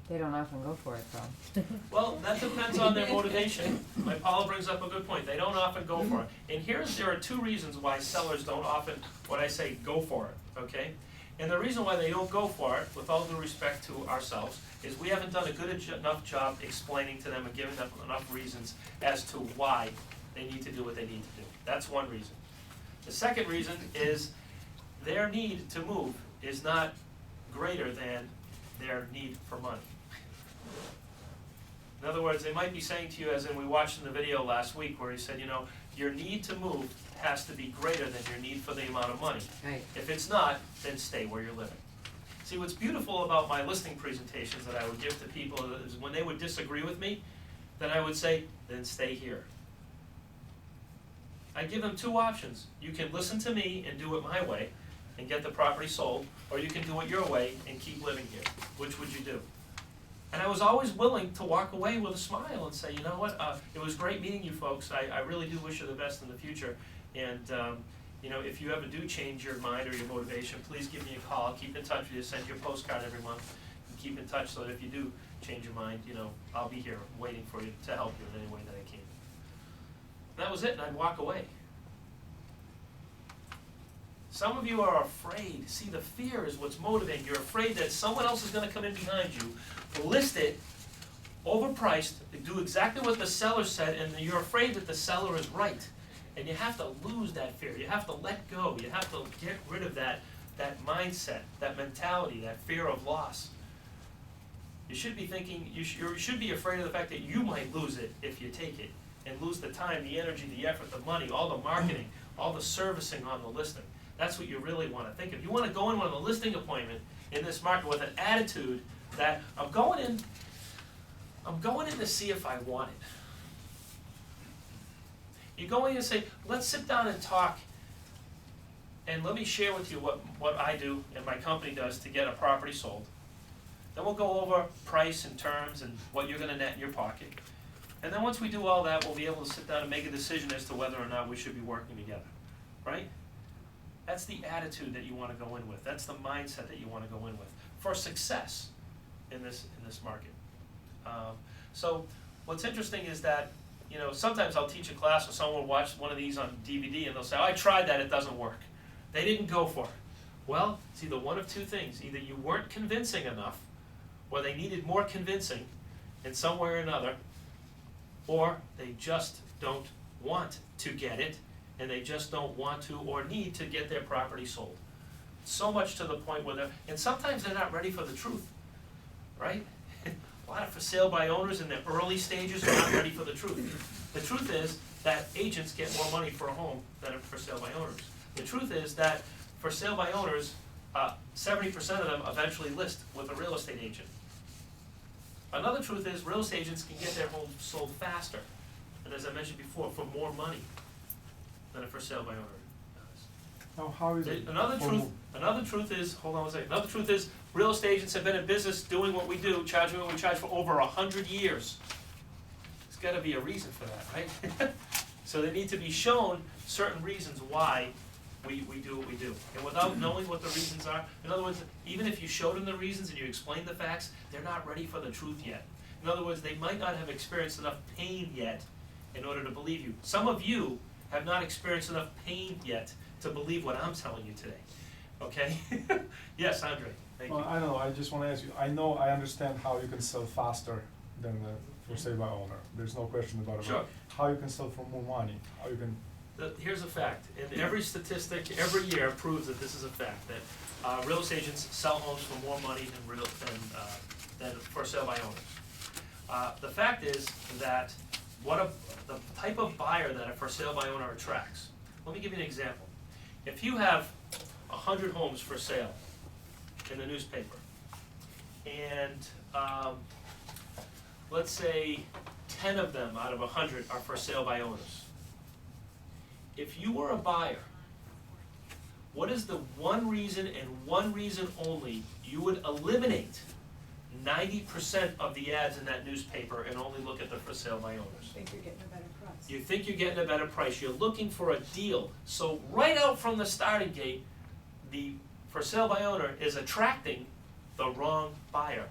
Speaker 3: They don't often go for it though.
Speaker 6: Well, that depends on their motivation. My Paula brings up a good point. They don't often go for it. And there are two reasons why sellers don't often, when I say go for it, okay? And the reason why they don't go for it, with all due respect to ourselves, is we haven't done a good enough job explaining to them and giving them enough reasons as to why they need to do what they need to do. That's one reason. The second reason is their need to move is not greater than their need for money. In other words, they might be saying to you, as in we watched in the video last week where he said, your need to move has to be greater than your need for the amount of money.
Speaker 2: Right.
Speaker 6: If it's not, then stay where you're living. See, what's beautiful about my listing presentations that I would give to people is when they would disagree with me, then I would say, then stay here. I give them two options. You can listen to me and do it my way and get the property sold, or you can do it your way and keep living here. Which would you do? And I was always willing to walk away with a smile and say, you know what, it was great meeting you folks. I really do wish you the best in the future. And, if you ever do change your mind or your motivation, please give me a call. I'll keep in touch with you, send you a postcard every month. And keep in touch so that if you do change your mind, I'll be here waiting for you to help you in any way that I can. And that was it, and I'd walk away. Some of you are afraid. See, the fear is what's motivating. You're afraid that someone else is going to come in behind you, list it, overpriced, do exactly what the seller said, and you're afraid that the seller is right. And you have to lose that fear. You have to let go. You have to get rid of that mindset, that mentality, that fear of loss. You should be thinking, you should be afraid of the fact that you might lose it if you take it, and lose the time, the energy, the effort, the money, all the marketing, all the servicing on the listing. That's what you really want to think of. You want to go in on a listing appointment in this market with an attitude that I'm going in to see if I want it. You go in and say, let's sit down and talk, and let me share with you what I do and my company does to get a property sold. Then we'll go over price and terms and what you're going to net in your pocket. And then once we do all that, we'll be able to sit down and make a decision as to whether or not we should be working together, right? That's the attitude that you want to go in with. That's the mindset that you want to go in with for success in this market. So what's interesting is that, sometimes I'll teach a class or someone will watch one of these on DVD and they'll say, oh, I tried that, it doesn't work. They didn't go for it. Well, it's either one of two things. Either you weren't convincing enough, or they needed more convincing in some way or another, or they just don't want to get it, and they just don't want to or need to get their property sold. so much to the point where and sometimes they're not ready for the truth, right? A lot of for sale by owners in the early stages are not ready for the truth. The truth is that agents get more money for a home than for sale by owners. The truth is that for sale by owners, 70% of them eventually list with a real estate agent. Another truth is real estate agents can get their homes sold faster, and as I mentioned before, for more money than a for sale by owner does.
Speaker 1: Now, how is it?
Speaker 6: Another truth is, hold on one second, another truth is, real estate agents have been in business doing what we do, charging what we charge for over 100 years. There's gotta be a reason for that, right? So they need to be shown certain reasons why we do what we do. And without knowing what the reasons are, in other words, even if you showed them the reasons and you explained the facts, they're not ready for the truth yet. In other words, they might not have experienced enough pain yet in order to believe you. Some of you have not experienced enough pain yet to believe what I'm telling you today, okay? Yes, Andre, thank you.
Speaker 1: Well, I don't know, I just wanna ask you, I understand how you can sell faster than the for sale by owner, there's no question about it.
Speaker 6: Sure.
Speaker 1: How you can sell for more money, how you can,
Speaker 6: Here's a fact, and every statistic, every year proves that this is a fact, that real estate agents sell homes for more money than for sale by owners. The fact is that the type of buyer that a for sale by owner attracts. Let me give you an example. If you have 100 homes for sale in the newspaper, and let's say 10 of them out of 100 are for sale by owners. If you were a buyer, what is the one reason and one reason only you would eliminate 90% of the ads in that newspaper and only look at the for sale by owners?
Speaker 7: Think you're getting a better price.
Speaker 6: You think you're getting a better price, you're looking for a deal. So right out from the starting gate, the for sale by owner is attracting the wrong buyer.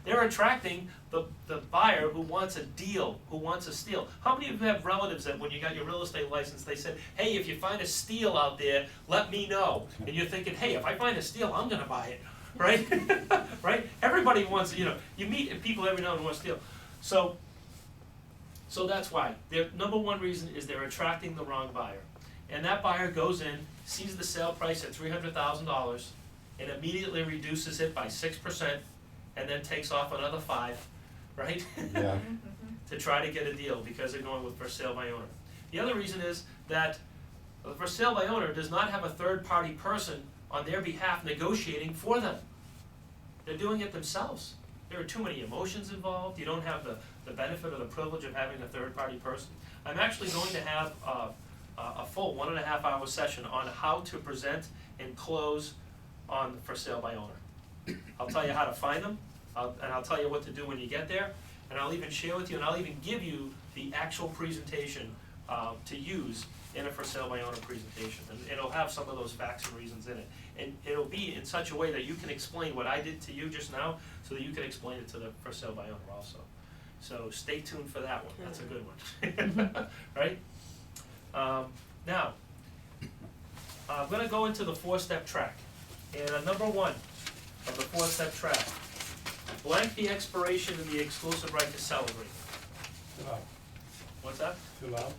Speaker 6: They're attracting the buyer who wants a deal, who wants a steal. How many of you have relatives that when you got your real estate license, they said, hey, if you find a steal out there, let me know. And you're thinking, hey, if I find a steal, I'm gonna buy it, right? Right? Everybody wants, you meet people every now and then who want a steal. So that's why. Their number one reason is they're attracting the wrong buyer. And that buyer goes in, sees the sale price at $300,000, and immediately reduces it by 6%, and then takes off another 5%, right?
Speaker 5: Yeah.
Speaker 6: To try to get a deal because they're going with for sale by owner. The other reason is that the for sale by owner does not have a third party person on their behalf negotiating for them. They're doing it themselves. There are too many emotions involved. You don't have the benefit or the privilege of having a third party person. I'm actually going to have a full 1.5 hour session on how to present and close on for sale by owner. I'll tell you how to find them, and I'll tell you what to do when you get there, and I'll even share with you, and I'll even give you the actual presentation to use in a for sale by owner presentation. And it'll have some of those facts and reasons in it. And it'll be in such a way that you can explain what I did to you just now, so that you can explain it to the for sale by owner also. So stay tuned for that one, that's a good one, right? Now, I'm gonna go into the 4-step track, and number 1 of the 4-step track, blank the expiration and the exclusive right to sell agreement.
Speaker 1: fill out,
Speaker 6: What's that?
Speaker 1: fill out.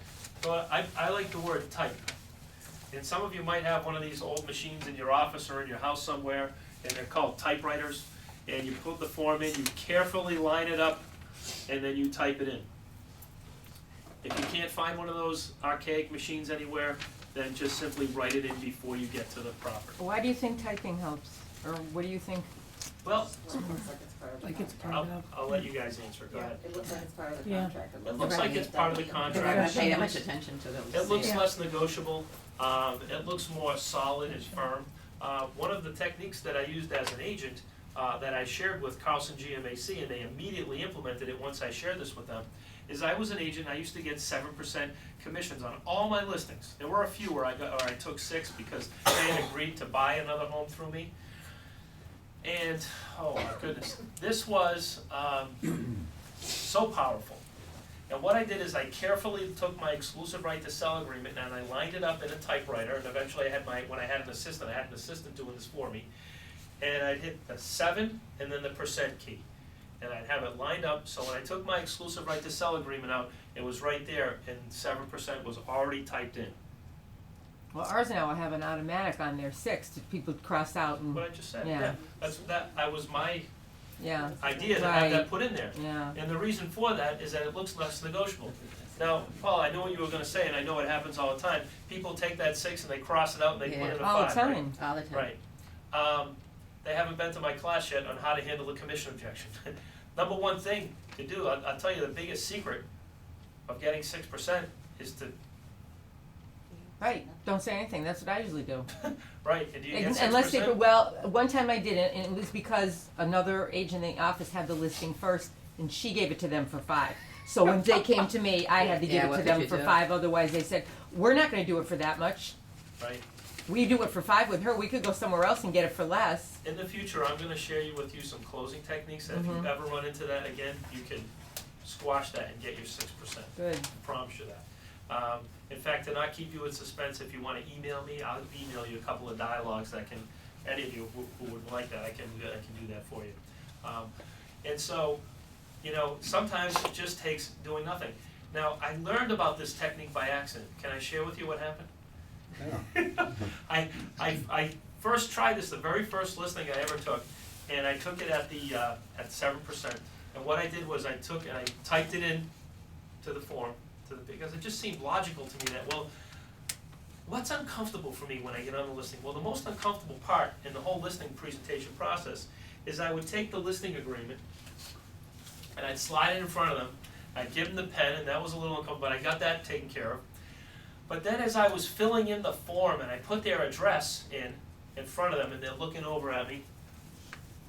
Speaker 6: Well, I like the word type. And some of you might have one of these old machines in your office or in your house somewhere, and they're called typewriters. And you put the form in, you carefully line it up, and then you type it in. If you can't find one of those archaic machines anywhere, then just simply write it in before you get to the property.
Speaker 3: Why do you think typing helps? Or what do you think?
Speaker 6: Well,
Speaker 10: Well, it looks like it's part of the
Speaker 9: Like it's
Speaker 10: contract.
Speaker 9: part of.
Speaker 6: I'll let you guys answer, go
Speaker 10: Yeah,
Speaker 6: ahead.
Speaker 10: it looks like it's part of the
Speaker 9: Yeah.
Speaker 10: contract.
Speaker 6: It looks like it's part of the
Speaker 2: I
Speaker 6: contract.
Speaker 2: haven't paid that much attention to those.
Speaker 6: It looks
Speaker 9: Yeah.
Speaker 6: less negotiable, it looks more solid and firm. One of the techniques that I used as an agent, that I shared with Carlson GMAC, and they immediately implemented it once I shared this with them, is I was an agent, I used to get 7% commissions on all my listings. There were a few where I took 6 because they had agreed to buy another home through me. And, oh my goodness, this was, so powerful. And what I did is I carefully took my exclusive right to sell agreement and I lined it up in a typewriter, and eventually when I had an assistant doing this for me. And I'd hit the 7 and then the % key. And I'd have it lined up, so when I took my exclusive right to sell agreement out, it was right there and 7% was already typed in.
Speaker 3: Well, ours now will have an automatic on there, 6, that people cross out and,
Speaker 6: What I just said,
Speaker 3: Yeah.
Speaker 6: yeah, that was my
Speaker 3: yeah,
Speaker 6: idea to have that
Speaker 3: Right.
Speaker 6: put in there.
Speaker 3: yeah.
Speaker 6: And the reason for that is that it looks less negotiable. Now, Paul, I know what you were gonna say, and I know it happens all the time, people take that 6 and they cross it out and they put
Speaker 2: Yeah.
Speaker 6: in a 5,
Speaker 3: All the
Speaker 6: right?
Speaker 3: time.
Speaker 2: All the time.
Speaker 6: Right. They haven't been to my class yet on how to handle a commission objection. Number one thing to do, I'll tell you the biggest secret of getting 6% is to,
Speaker 3: Right, don't say anything, that's what I usually do.
Speaker 6: right, and do you get 6%?
Speaker 3: Unless they, well, one time I didn't, and it was because another agent in the office had the listing first, and she gave it to them for 5. So when they came to me, I had to give
Speaker 2: Yeah,
Speaker 3: it
Speaker 2: what
Speaker 3: to
Speaker 2: did
Speaker 3: them
Speaker 2: you
Speaker 3: for
Speaker 2: do?
Speaker 3: 5, otherwise they said, we're not gonna do it for that much.
Speaker 6: Right.
Speaker 3: We do it for 5 with her, we could go somewhere else and get it for less.
Speaker 6: In the future, I'm gonna share with you some closing techniques, and if you
Speaker 3: Mhm.
Speaker 6: ever run into that again, you can squash that and get your 6%.
Speaker 3: Good.
Speaker 6: I promise you that. In fact, to not keep you in suspense, if you wanna email me, I'll email you a couple of dialogues that can, any of you who would like that, I can do that for you. And so, you know, sometimes it just takes doing nothing. Now, I learned about this technique by accident. Can I share with you what happened? I first tried this, the very first listing I ever took, and I took it at 7%. And what I did was I took and I typed it in to the form, because it just seemed logical to me that, well, what's uncomfortable for me when I get on the listing? Well, the most uncomfortable part in the whole listing presentation process is I would take the listing agreement and I'd slide it in front of them, I'd give them the pen, and that was a little uncomfortable, but I got that taken care of. But then as I was filling in the form and I put their address in front of them, and they're looking over at me,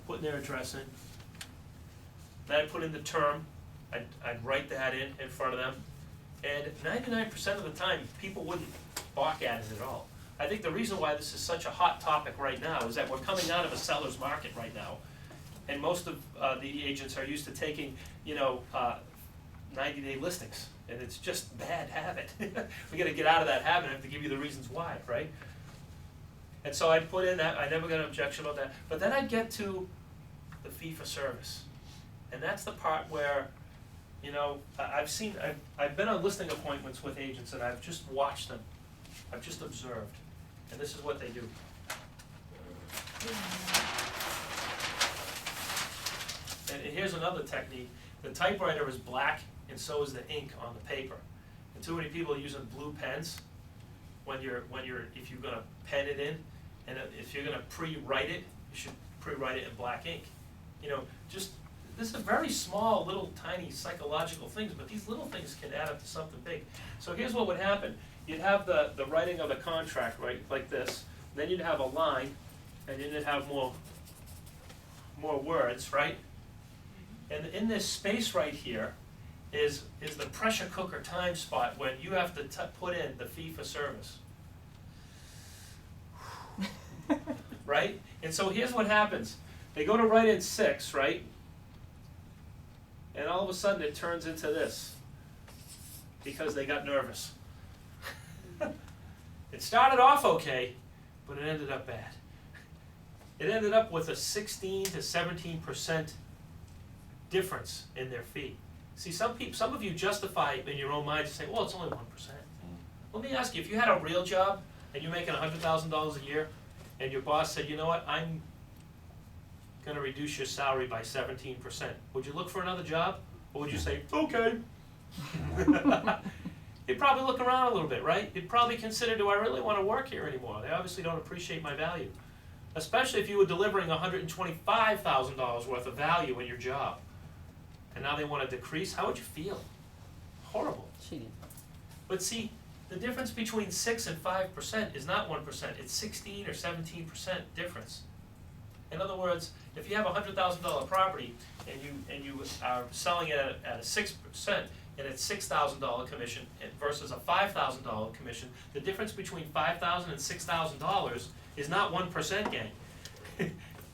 Speaker 6: putting their address in, then I put in the term, I'd write that in front of them, and 99% of the time, people wouldn't balk at it at all. I think the reason why this is such a hot topic right now is that we're coming out of a seller's market right now, and most of the agents are used to taking, 90-day listings, and it's just bad habit. We gotta get out of that habit, and I have to give you the reasons why, right? And so I'd put in that, I never got an objection about that, but then I'd get to the fee for service. And that's the part where, I've been on listing appointments with agents, and I've just watched them, I've just observed, and this is what they do. And here's another technique, the typewriter is black, and so is the ink on the paper. And too many people are using blue pens if you're gonna pen it in, and if you're gonna pre-write it, you should pre-write it in black ink. This is very small, little tiny psychological things, but these little things can add up to something big. So here's what would happen. You'd have the writing of the contract, right, like this, then you'd have a line, and then you'd have more words, right? And in this space right here is the pressure cooker time spot when you have to put in the fee for service. Right? And so here's what happens. They go to write in 6, right? And all of a sudden it turns into this because they got nervous. It started off okay, but it ended up bad. It ended up with a 16 to 17% difference in their fee. See, some of you justify it in your own mind to say, well, it's only 1%. Let me ask you, if you had a real job and you're making $100,000 a year, and your boss said, you know what, I'm gonna reduce your salary by 17%, would you look for another job? Or would you say, okay? You'd probably look around a little bit, right? You'd probably consider, do I really wanna work here anymore? They obviously don't appreciate my value. Especially if you were delivering $125,000 worth of value in your job. And now they wanna decrease, how would you feel? Horrible.
Speaker 3: She did.
Speaker 6: But see, the difference between 6 and 5% is not 1%, it's 16 or 17% difference. In other words, if you have a $100,000 property and you are selling it at a 6% and it's $6,000 commission versus a $5,000 commission, the difference between $5,000 and $6,000 is not 1%, gang.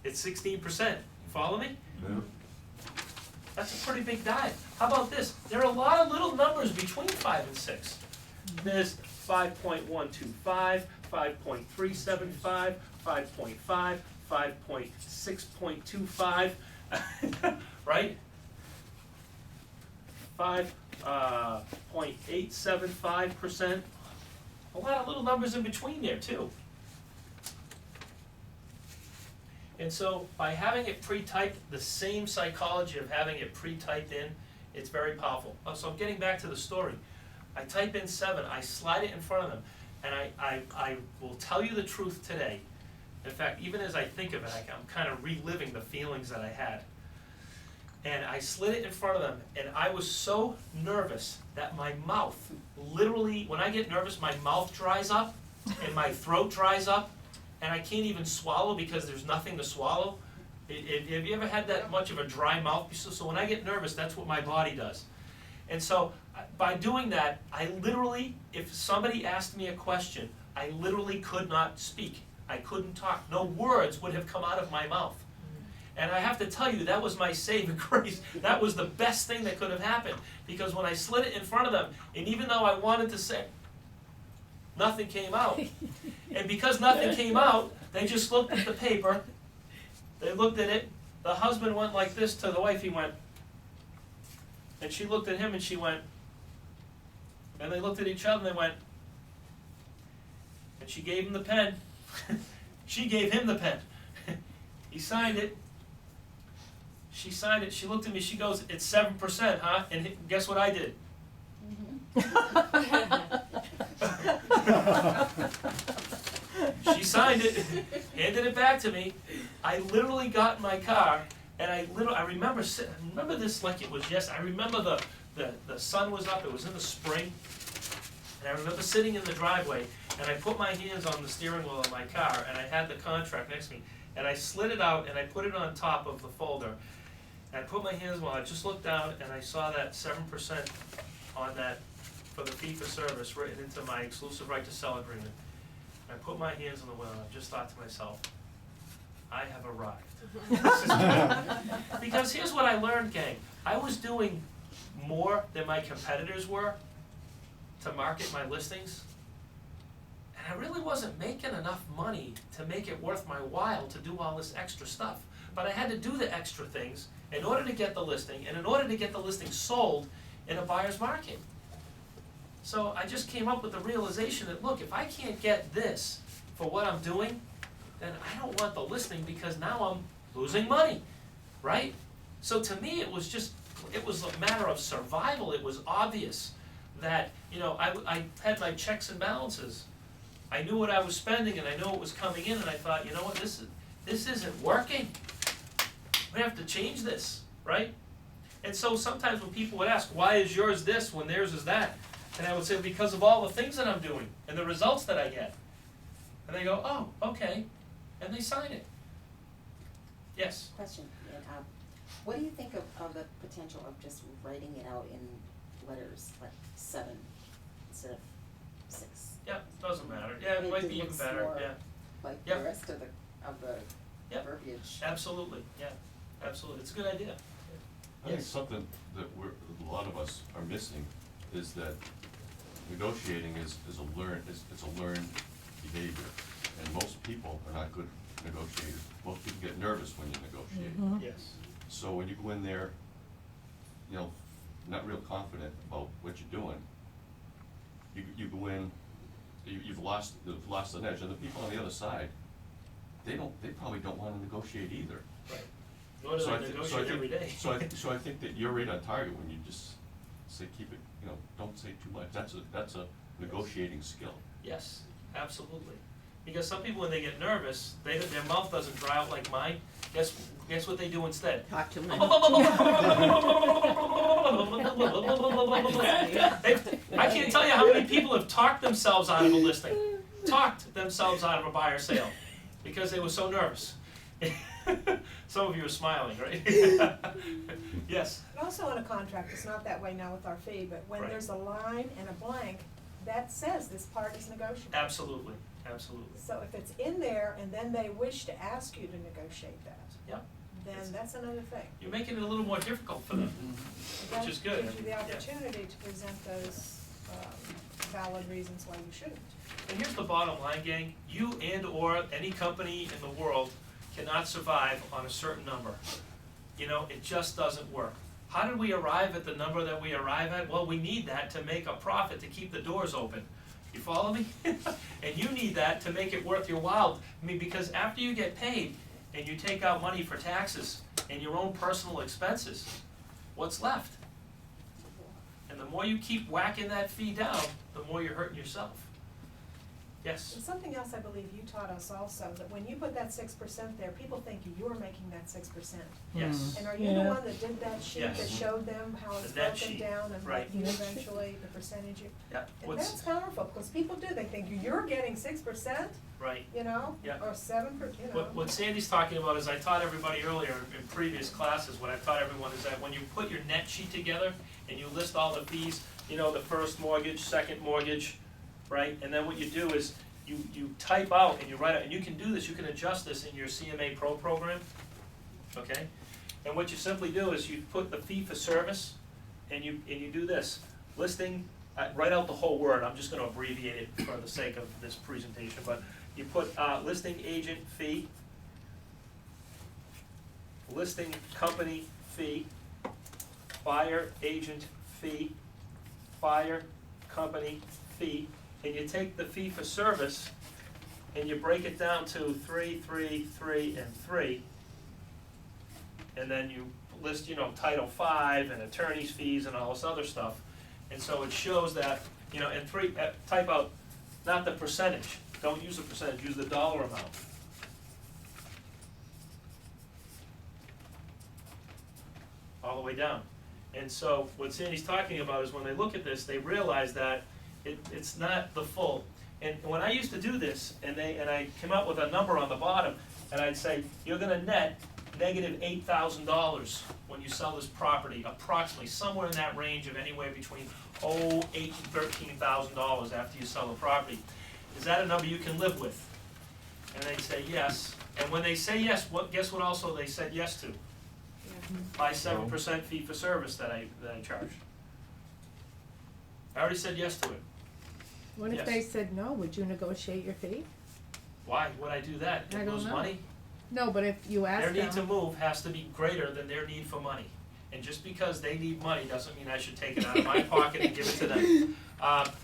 Speaker 6: It's 16%. Follow me?
Speaker 5: Yeah.
Speaker 6: That's a pretty big dive. How about this? There are a lot of little numbers between 5 and 6. There's 5.125, 5.375, 5.5, 5.6.25, right? 5.875%, a lot of little numbers in between there too. And so by having it pre-typed, the same psychology of having it pre-typed in, it's very powerful. So I'm getting back to the story. I type in 7, I slide it in front of them, and I will tell you the truth today. In fact, even as I think of it, I'm kind of reliving the feelings that I had. And I slid it in front of them, and I was so nervous that my mouth, literally, when I get nervous, my mouth dries up, and my throat dries up, and I can't even swallow because there's nothing to swallow. Have you ever had that much of a dry mouth? So when I get nervous, that's what my body does. And so by doing that, I literally, if somebody asked me a question, I literally could not speak. I couldn't talk. No words would have come out of my mouth. And I have to tell you, that was my saving grace. That was the best thing that could have happened. Because when I slid it in front of them, and even though I wanted to say, nothing came out. And because nothing came out, they just looked at the paper. They looked at it. The husband went like this to the wife. He went. And she looked at him and she went. And they looked at each other and they went. And she gave him the pen. She gave him the pen. He signed it. She signed it. She looked at me. She goes, "It's 7%, huh?" And guess what I did? She signed it, handed it back to me. I literally got in my car, and I remember this like it was yesterday. I remember the sun was up. It was in the spring, and I remember sitting in the driveway, and I put my hands on the steering wheel of my car, and I had the contract next to me, and I slid it out, and I put it on top of the folder. And I put my hands while I just looked down, and I saw that 7% on that for the fee for service written into my exclusive right to sell agreement. I put my hands on the wheel, and I just thought to myself, I have arrived. This is good. Because here's what I learned, gang. I was doing more than my competitors were to market my listings, and I really wasn't making enough money to make it worth my while to do all this extra stuff. But I had to do the extra things in order to get the listing, and in order to get the listing sold in a buyer's market. So I just came up with the realization that, look, if I can't get this for what I'm doing, then I don't want the listing because now I'm losing money, right? So to me, it was a matter of survival. It was obvious that, I had my checks and balances. I knew what I was spending and I knew what was coming in, and I thought, you know what, this isn't working. We have to change this, right? And so sometimes when people would ask, why is yours this when theirs is that? And I would say, because of all the things that I'm doing and the results that I get. And they go, oh, okay. And they sign it. Yes?
Speaker 2: Question, what do you think of the potential of just writing it out in letters, like 7 instead of 6?
Speaker 6: Yeah, doesn't matter. Yeah, it might be even better, yeah.
Speaker 2: Like
Speaker 6: Yep.
Speaker 2: the rest of the
Speaker 6: Yep.
Speaker 2: verbiage.
Speaker 6: Absolutely, yeah, absolutely. It's a good idea.
Speaker 8: I think
Speaker 6: Yes.
Speaker 8: something that a lot of us are missing is that negotiating is a learned behavior. And most people are not good negotiators. Most people get nervous when you negotiate.
Speaker 6: Yes.
Speaker 8: So when you go in there, not real confident about what you're doing, you go in, you've lost the edge, and the people on the other side, they probably don't wanna negotiate either.
Speaker 6: Right. Nor do they negotiate every day.
Speaker 8: So I think that you're right on target when you just say, keep it, don't say too much. That's a negotiating skill.
Speaker 6: Yes, absolutely. Because some people, when they get nervous, their mouth doesn't dry out like mine. Guess what they do instead?
Speaker 2: Talk too much.
Speaker 6: I can't tell you how many people have talked themselves out of a listing, talked themselves out of a buyer sale, because they were so nervous. Some of you are smiling, right? Yes.
Speaker 7: And also in a contract, it's not that way now with our fee, but when
Speaker 6: Right.
Speaker 7: there's a line and a blank, that says this part is negotiable.
Speaker 6: Absolutely, absolutely.
Speaker 7: So if it's in there and then they wish to ask you to negotiate that,
Speaker 6: Yep.
Speaker 7: then that's another thing.
Speaker 6: You're making it a little more difficult for them, which is good.
Speaker 7: That gives you the
Speaker 6: Yeah.
Speaker 7: opportunity to present those valid reasons why you shouldn't.
Speaker 6: And here's the bottom line, gang. You and/or any company in the world cannot survive on a certain number. It just doesn't work. How did we arrive at the number that we arrive at? Well, we need that to make a profit, to keep the doors open. You follow me? And you need that to make it worth your while. I mean, because after you get paid and you take out money for taxes and your own personal expenses, what's left? And the more you keep whacking that fee down, the more you're hurting yourself. Yes?
Speaker 7: And something else I believe you taught us also, that when you put that 6% there, people think you're making that 6%.
Speaker 6: Yes.
Speaker 7: And are you the
Speaker 9: Yeah.
Speaker 7: one that did that sheet
Speaker 6: Yes.
Speaker 7: that showed them how it's
Speaker 6: The net
Speaker 7: broken
Speaker 6: sheet,
Speaker 7: down and
Speaker 6: right.
Speaker 7: what you eventually, the percentage you,
Speaker 6: Yeah.
Speaker 7: and that's powerful, because people do, they think you're getting 6%,
Speaker 6: Right.
Speaker 7: you know,
Speaker 6: Yeah.
Speaker 7: or 7%, you know.
Speaker 6: What Sandy's talking about is I taught everybody earlier in previous classes, what I've taught everyone is that when you put your net sheet together and you list all the fees, you know, the first mortgage, second mortgage, right? And then what you do is you type out and you write out, and you can do this, you can adjust this in your CMA Pro program, okay? And what you simply do is you put the fee for service and you do this, listing, write out the whole word, I'm just gonna abbreviate it for the sake of this presentation, but you put listing agent fee, listing company fee, buyer agent fee, fire company fee, and you take the fee for service and you break it down to 3, 3, 3, and 3. And then you list, you know, Title V and attorney's fees and all this other stuff. And so it shows that, you know, and type out, not the percentage, don't use the percentage, use the dollar amount. All the way down. And so what Sandy's talking about is when they look at this, they realize that it's not the full. And when I used to do this, and I came up with a number on the bottom, and I'd say, you're gonna net negative $8,000 when you sell this property, approximately somewhere in that range of anywhere between $8,000 and $13,000 after you sell the property. Is that a number you can live with? And they'd say yes. And when they say yes, guess what also they said yes to? My 7% fee for service that I charge. I already said yes to it.
Speaker 9: What if
Speaker 6: Yes.
Speaker 9: they said no? Would you negotiate your fee?
Speaker 6: Why would I do that?
Speaker 9: I
Speaker 6: And
Speaker 9: don't
Speaker 6: lose
Speaker 9: know.
Speaker 6: money?
Speaker 9: No, but if you ask
Speaker 6: Their
Speaker 9: them.
Speaker 6: need to move has to be greater than their need for money. And just because they need money doesn't mean I should take it out of my pocket and give it to them.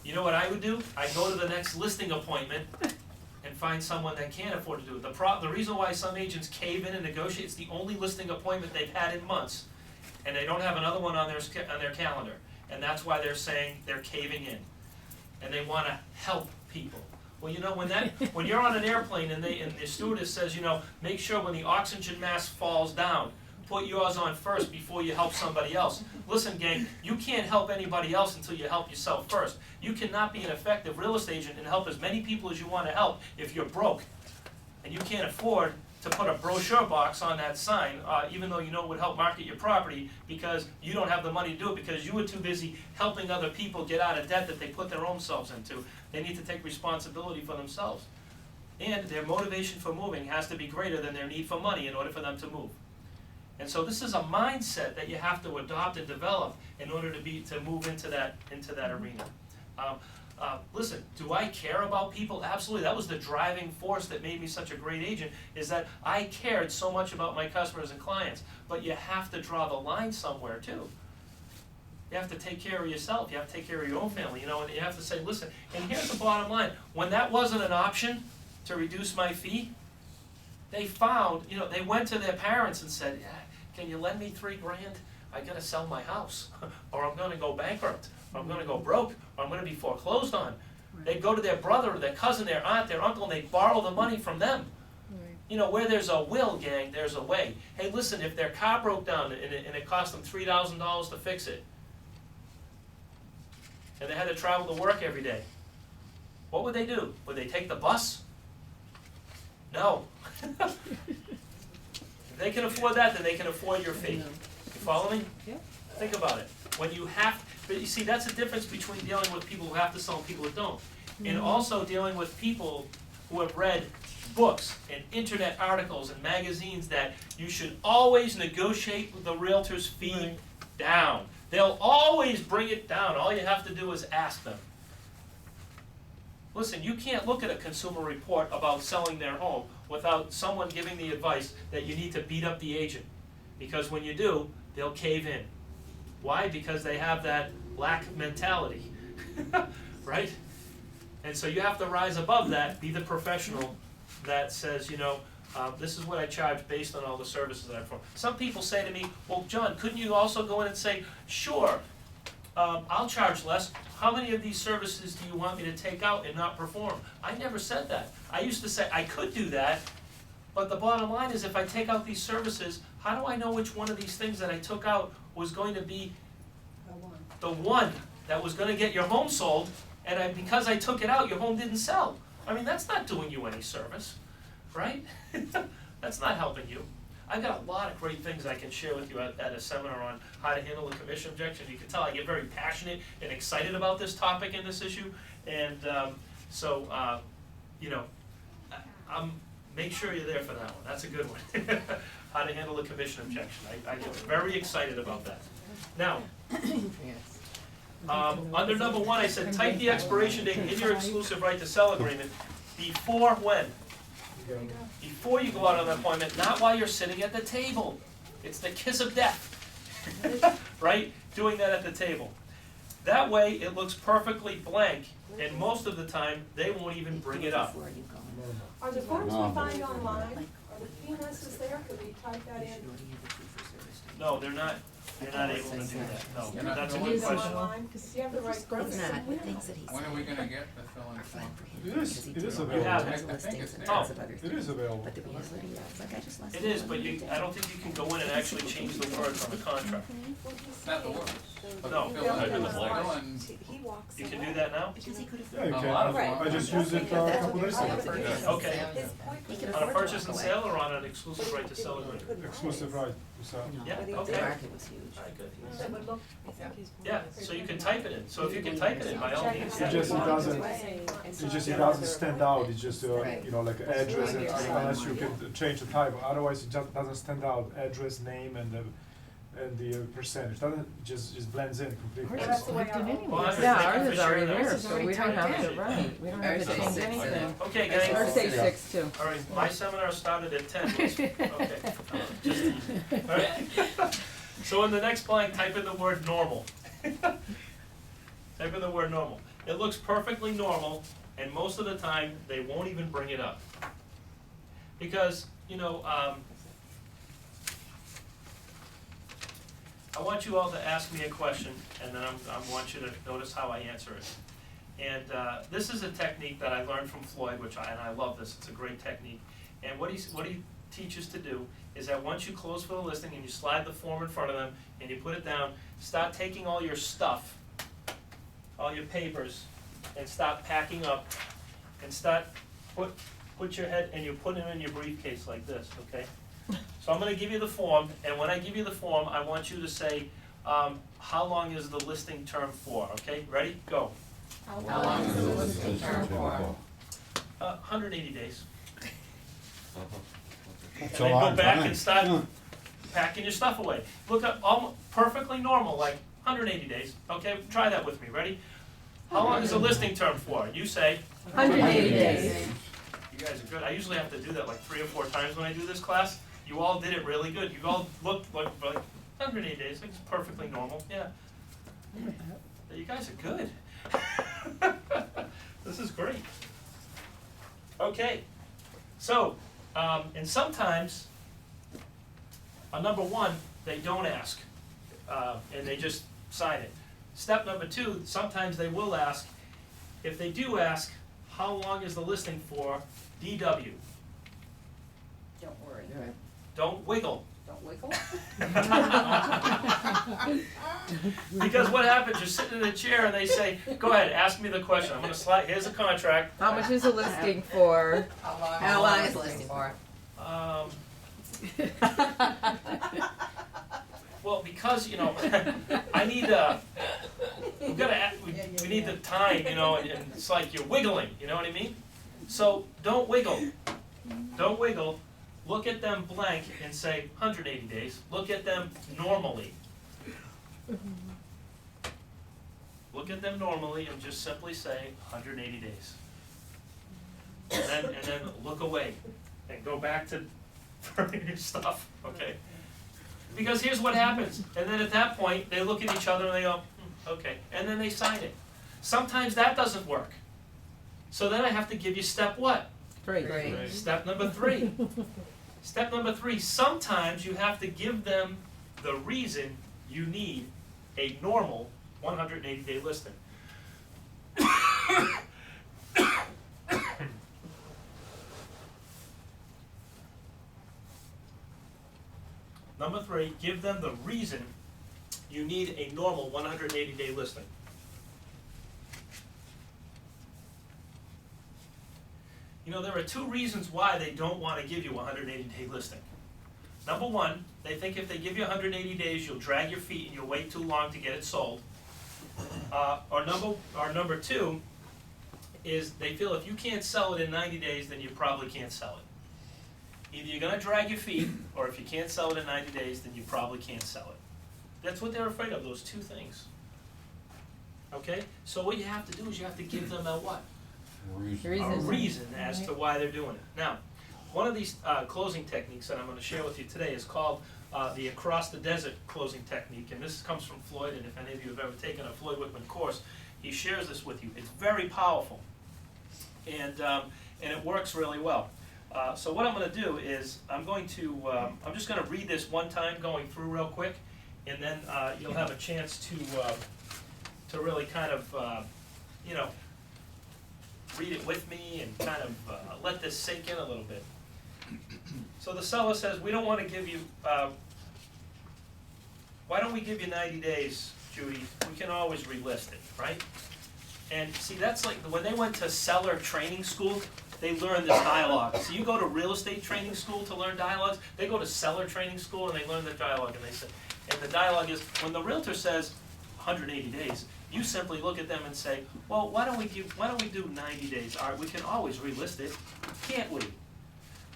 Speaker 6: You know what I would do? I'd go to the next listing appointment and find someone that can't afford to do it. The reason why some agents cave in and negotiate, it's the only listing appointment they've had in months, and they don't have another one on their calendar. And that's why they're saying they're caving in. And they wanna help people. Well, you know, when you're on an airplane and the stewardess says, you know, make sure when the oxygen mask falls down, put yours on first before you help somebody else. Listen, gang, you can't help anybody else until you help yourself first. You cannot be an effective real estate agent and help as many people as you wanna help if you're broke. And you can't afford to put a brochure box on that sign, even though you know it would help market your property, because you don't have the money to do it, because you were too busy helping other people get out of debt that they put their own selves into. They need to take responsibility for themselves. And their motivation for moving has to be greater than their need for money in order for them to move. And so this is a mindset that you have to adopt and develop in order to move into that arena. Listen, do I care about people? Absolutely. That was the driving force that made me such a great agent, is that I cared so much about my customers and clients. But you have to draw the line somewhere too. You have to take care of yourself. You have to take care of your own family, you know, and you have to say, listen, and here's the bottom line. When that wasn't an option to reduce my fee, they found, you know, they went to their parents and said, yeah, can you lend me $3,000? I gotta sell my house, or I'm gonna go bankrupt, or I'm gonna go broke, or I'm gonna be foreclosed on. They'd go to their brother, or their cousin, their aunt, their uncle, and they'd borrow the money from them.
Speaker 9: Right.
Speaker 6: You know, where there's a will, gang, there's a way. Hey, listen, if their car broke down and it cost them $3,000 to fix it, and they had to travel to work every day, what would they do? Would they take the bus? No. If they can afford that, then they can afford your fee. You follow me?
Speaker 9: Yeah.
Speaker 6: Think about it. When you have, but you see, that's the difference between dealing with people who have to sell and people who don't. And also dealing with people who have read books and internet articles and magazines that you should always negotiate with the realtor's fee down. They'll always bring it down. All you have to do is ask them. Listen, you can't look at a consumer report about selling their home without someone giving the advice that you need to beat up the agent. Because when you do, they'll cave in. Why? Because they have that lack mentality, right? And so you have to rise above that, be the professional that says, you know, this is what I charge based on all the services that I perform. Some people say to me, well, John, couldn't you also go in and say, sure, I'll charge less. How many of these services do you want me to take out and not perform? I never said that. I used to say I could do that, but the bottom line is if I take out these services, how do I know which one of these things that I took out was going to be the one that was gonna get your home sold, and because I took it out, your home didn't sell? I mean, that's not doing you any service, right? That's not helping you. I've got a lot of great things I can share with you at a seminar on how to handle a commission objection. You can tell I get very passionate and excited about this topic and this issue, and you know, make sure you're there for that one. That's a good one. How to handle a commission objection. I get very excited about that. Now, under number 1, I said type the expiration date in your exclusive right to sell agreement before when? Before you go out on an appointment, not while you're sitting at the table. It's the kiss of death, right? Doing that at the table. That way, it looks perfectly blank, and most of the time, they won't even bring it up.
Speaker 7: Are the forms we find online, are the PNSs there, could we type that in?
Speaker 6: No, they're not able to do that, no,
Speaker 8: You're not
Speaker 6: that's a
Speaker 8: doing
Speaker 6: good
Speaker 7: Do them
Speaker 6: question.
Speaker 7: online, 'cause you have the right person.
Speaker 8: When are we gonna get the fill-in form?
Speaker 1: It is
Speaker 6: You have
Speaker 1: available.
Speaker 6: it.
Speaker 8: I think it's there.
Speaker 6: Oh,
Speaker 1: It is available.
Speaker 6: it is, but I don't think you can go in and actually change the words on the contract.
Speaker 8: Not the words, but
Speaker 6: No.
Speaker 8: the fill-in,
Speaker 1: Yeah,
Speaker 8: the fill-in.
Speaker 6: You can do that now?
Speaker 1: Yeah, you
Speaker 8: A
Speaker 1: can.
Speaker 8: lot of
Speaker 1: I just used it a couple days ago.
Speaker 6: Okay. On a purchase and sale or on an exclusive right to sell agreement?
Speaker 1: Exclusive right to sell.
Speaker 6: Yeah, okay. Alright, good.
Speaker 7: That would look,
Speaker 6: Yeah, so you can type it in, so if you can type it in, by all means,
Speaker 1: It
Speaker 6: yeah.
Speaker 1: just it doesn't stand out. It's just you know, like address and unless you can change the type. Otherwise, it just doesn't stand out. Address, name, and the percentage just blends in completely.
Speaker 7: Well, that's the way our
Speaker 6: Well,
Speaker 7: old.
Speaker 3: Yeah,
Speaker 6: Thank you
Speaker 3: ours
Speaker 6: for
Speaker 3: is already
Speaker 6: sharing that.
Speaker 3: there,
Speaker 9: This is
Speaker 3: so
Speaker 9: already
Speaker 3: we don't
Speaker 9: typed
Speaker 3: have to,
Speaker 9: in.
Speaker 3: right, we don't have to
Speaker 9: Ours
Speaker 3: change
Speaker 9: is
Speaker 3: anything.
Speaker 6: Okay,
Speaker 3: Ours
Speaker 6: guys,
Speaker 3: say 6 too.
Speaker 6: alright, my seminar started at 10, okay, just, alright. So in the next blank, type in the word normal. Type in the word normal. It looks perfectly normal, and most of the time, they won't even bring it up. Because, you know, I want you all to ask me a question, and then I want you to notice how I answer it. And this is a technique that I learned from Floyd, and I love this, it's a great technique. And what he teaches to do is that once you close for the listing and you slide the form in front of them and you put it down, start taking all your stuff, all your papers, and start packing up, and start, put your head, and you put them in your briefcase like this, okay? So I'm gonna give you the form, and when I give you the form, I want you to say, how long is the listing term for, okay? Ready? Go.
Speaker 10: How long is the listing term for?
Speaker 6: 180 days.
Speaker 5: That's
Speaker 6: And
Speaker 5: a
Speaker 6: then
Speaker 5: long
Speaker 6: go back
Speaker 5: time.
Speaker 6: and start packing your stuff away. Look up, perfectly normal, like 180 days, okay? Try that with me, ready? How long is the listing term for? You say,
Speaker 3: 180 days.
Speaker 6: you guys are good, I usually have to do that like 3 or 4 times when I do this class. You all did it really good, you all looked like 180 days, it's perfectly normal, yeah. You guys are good. This is great. Okay, so, and sometimes, on number 1, they don't ask, and they just sign it. Step number 2, sometimes they will ask. If they do ask, how long is the listing for? DW.
Speaker 2: Don't worry,
Speaker 6: Don't wiggle.
Speaker 2: don't wiggle.
Speaker 6: Because what happens, you're sitting in a chair and they say, go ahead, ask me the question. I'm gonna slide, here's a contract.
Speaker 3: How much is the listing for?
Speaker 10: How long is the listing for?
Speaker 6: Well, because, you know, I need, we need the time, you know, and it's like you're wiggling, you know what I mean? So, don't wiggle. Don't wiggle. Look at them blank and say 180 days. Look at them normally. Look at them normally and just simply say 180 days. And then look away and go back to your stuff, okay? Because here's what happens, and then at that point, they look at each other and they go, okay, and then they sign it. Sometimes that doesn't work. So then I have to give you step what?
Speaker 3: 3.
Speaker 10: Three.
Speaker 6: Step number 3. Step number 3, sometimes you have to give them the reason you need a normal 180-day listing. Number 3, give them the reason you need a normal 180-day listing. You know, there are 2 reasons why they don't want to give you a 180-day listing. Number 1, they think if they give you 180 days, you'll drag your feet and you'll wait too long to get it sold. Or number 2 is they feel if you can't sell it in 90 days, then you probably can't sell it. Either you're going to drag your feet, or if you can't sell it in 90 days, then you probably can't sell it. That's what they're afraid of, those 2 things. Okay? So what you have to do is you have to give them a what? A reason as to why they're doing it. Now, one of these closing techniques that I'm going to share with you today is called the across the desert closing technique, and this comes from Floyd, and if any of you have ever taken a Floyd Whitman course, he shares this with you. It's very powerful, and it works really well. So what I'm going to do is I'm just going to read this one time going through real quick, and then you'll have a chance to really kind of read it with me and kind of let this sink in a little bit. So the seller says, we don't want to give you, why don't we give you 90 days, Judy? We can always relist it, right? And see, that's like when they went to seller training school, they learned this dialogue. So you go to real estate training school to learn dialogues, they go to seller training school and they learn the dialogue, and they say, and the dialogue is, when the realtor says 180 days, you simply look at them and say, well, why don't we do 90 days? All right, we can always relist it, can't we?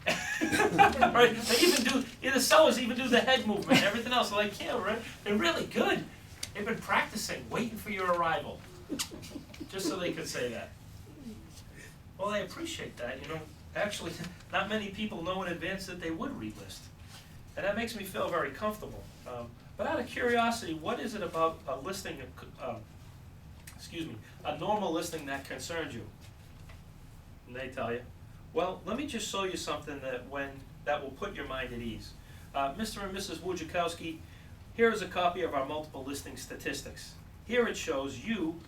Speaker 6: Right? The sellers even do the head movement and everything else. They're like, yeah, right? They're really good. They've been practicing, waiting for your arrival, just so they could say that. Well, I appreciate that. Actually, not many people know in advance that they would relist, and that makes me feel very comfortable. But out of curiosity, what is it about a listing, a normal listing that concerns you? And they tell you. Well, let me just show you something that will put your mind at ease. Mr. and Mrs. Wojciechowski, here is a copy of our multiple listing statistics. Here it shows you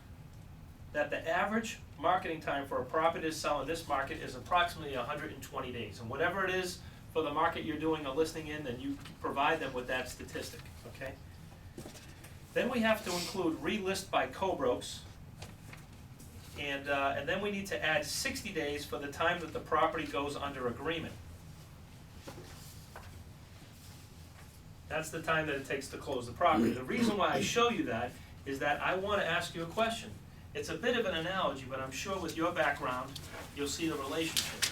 Speaker 6: that the average marketing time for a property to sell in this market is approximately 120 days. And whatever it is for the market you're doing a listing in, then you provide them with that statistic, okay? Then we have to include relist by co-broks. And then we need to add 60 days for the time that the property goes under agreement. That's the time that it takes to close the property. The reason why I show you that is that I want to ask you a question. It's a bit of an analogy, but I'm sure with your background, you'll see the relationship.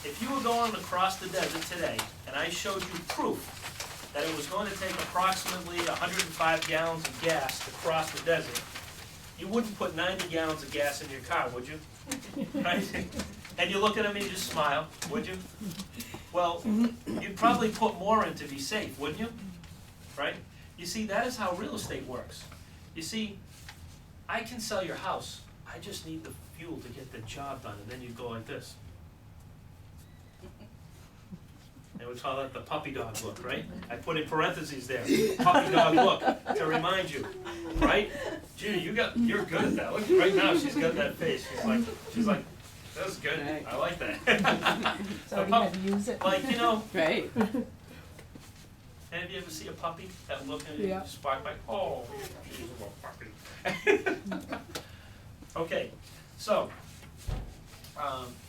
Speaker 6: If you were going across the desert today, and I showed you proof that it was going to take approximately 105 gallons of gas to cross the desert, you wouldn't put 90 gallons of gas in your car, would you? Right? And you look at them and you just smile, would you? Well, you'd probably put more in to be safe, wouldn't you? Right? You see, that is how real estate works. You see, I can sell your house. I just need the fuel to get the job done. And then you go like this. And we call that the puppy dog look, right? I put in parentheses there, puppy dog look, to remind you, right? Judy, you're good at that. Look, right now she's got that face. She's like, that's good.
Speaker 3: Right.
Speaker 6: I like that.
Speaker 9: So you had to use it.
Speaker 6: Like,
Speaker 3: Right.
Speaker 6: and if you ever see a puppy that look at you,
Speaker 9: Yeah.
Speaker 6: spark like, oh, she's a little puppy. Okay, so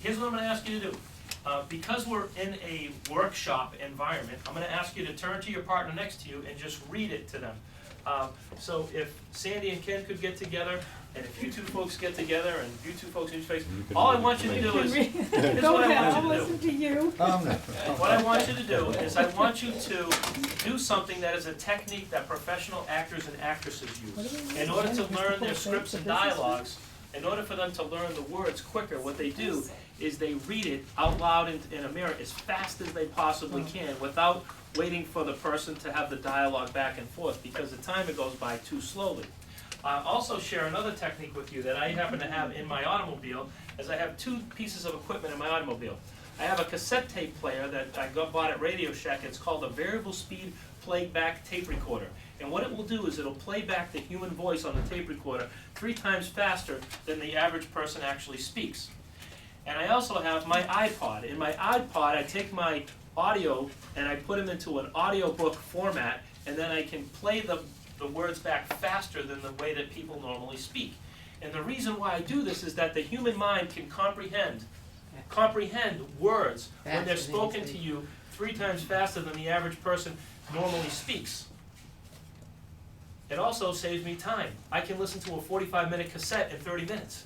Speaker 6: here's what I'm going to ask you to do. Because we're in a workshop environment, I'm going to ask you to turn to your partner next to you and just read it to them. So if Sandy and Ken could get together, and if you two folks get together, and you two folks in face, all I want you to do is, here's
Speaker 9: Go
Speaker 6: what I
Speaker 9: ahead, I'll
Speaker 6: want you to
Speaker 9: listen
Speaker 6: do.
Speaker 9: to you.
Speaker 6: What I want you to do is I want you to do something that is a technique that professional actors and actresses use. In order to learn their scripts and dialogues, in order for them to learn the words quicker, what they do is they read it out loud in a mirror as fast as they possibly can without waiting for the person to have the dialogue back and forth, because the timer goes by too slowly. I'll also share another technique with you that I happen to have in my automobile, as I have two pieces of equipment in my automobile. I have a cassette tape player that I bought at Radio Shack. It's called a variable speed playback tape recorder. And what it will do is it'll play back the human voice on the tape recorder 3 times faster than the average person actually speaks. And I also have my iPod. In my iPod, I take my audio and I put them into an audiobook format, and then I can play the words back faster than the way that people normally speak. And the reason why I do this is that the human mind can comprehend words when they're spoken to you 3 times faster than the average person normally speaks. It also saves me time. I can listen to a 45-minute cassette in 30 minutes.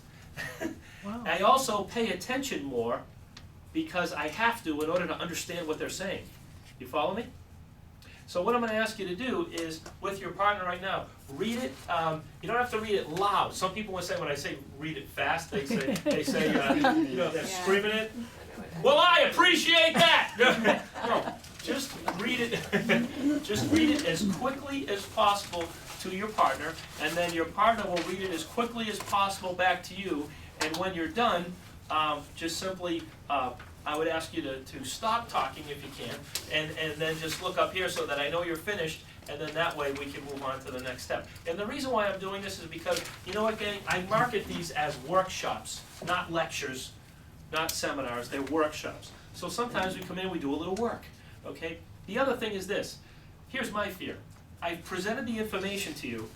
Speaker 9: Wow.
Speaker 6: I also pay attention more because I have to in order to understand what they're saying. You follow me? So what I'm going to ask you to do is, with your partner right now, read it. You don't have to read it loud. Some people will say, when I say read it fast, they say they're screaming it. Well, I appreciate that. No, just read it. Just read it as quickly as possible to your partner, and then your partner will read it as quickly as possible back to you. And when you're done, just simply, I would ask you to stop talking if you can, and then just look up here so that I know you're finished, and then that way we can move on to the next step. And the reason why I'm doing this is because, you know what, gang, I market these as workshops, not lectures, not seminars, they're workshops. So sometimes we come in, we do a little work, okay? The other thing is this. Here's my fear. I've presented the information to you.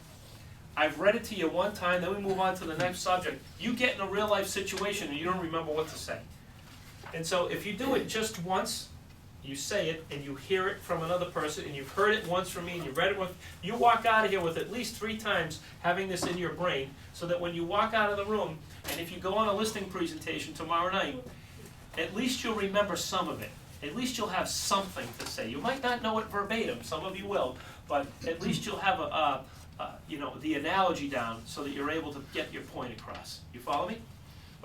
Speaker 6: I've read it to you one time, then we move on to the next subject. You get in a real life situation and you don't remember what to say. And so if you do it just once, you say it and you hear it from another person, and you've heard it once from me and you've read it once, you walk out of here with at least 3 times having this in your brain, so that when you walk out of the room, and if you go on a listing presentation tomorrow night, at least you'll remember some of it. At least you'll have something to say. You might not know it verbatim, some of you will, but at least you'll have the analogy down so that you're able to get your point across. You follow me?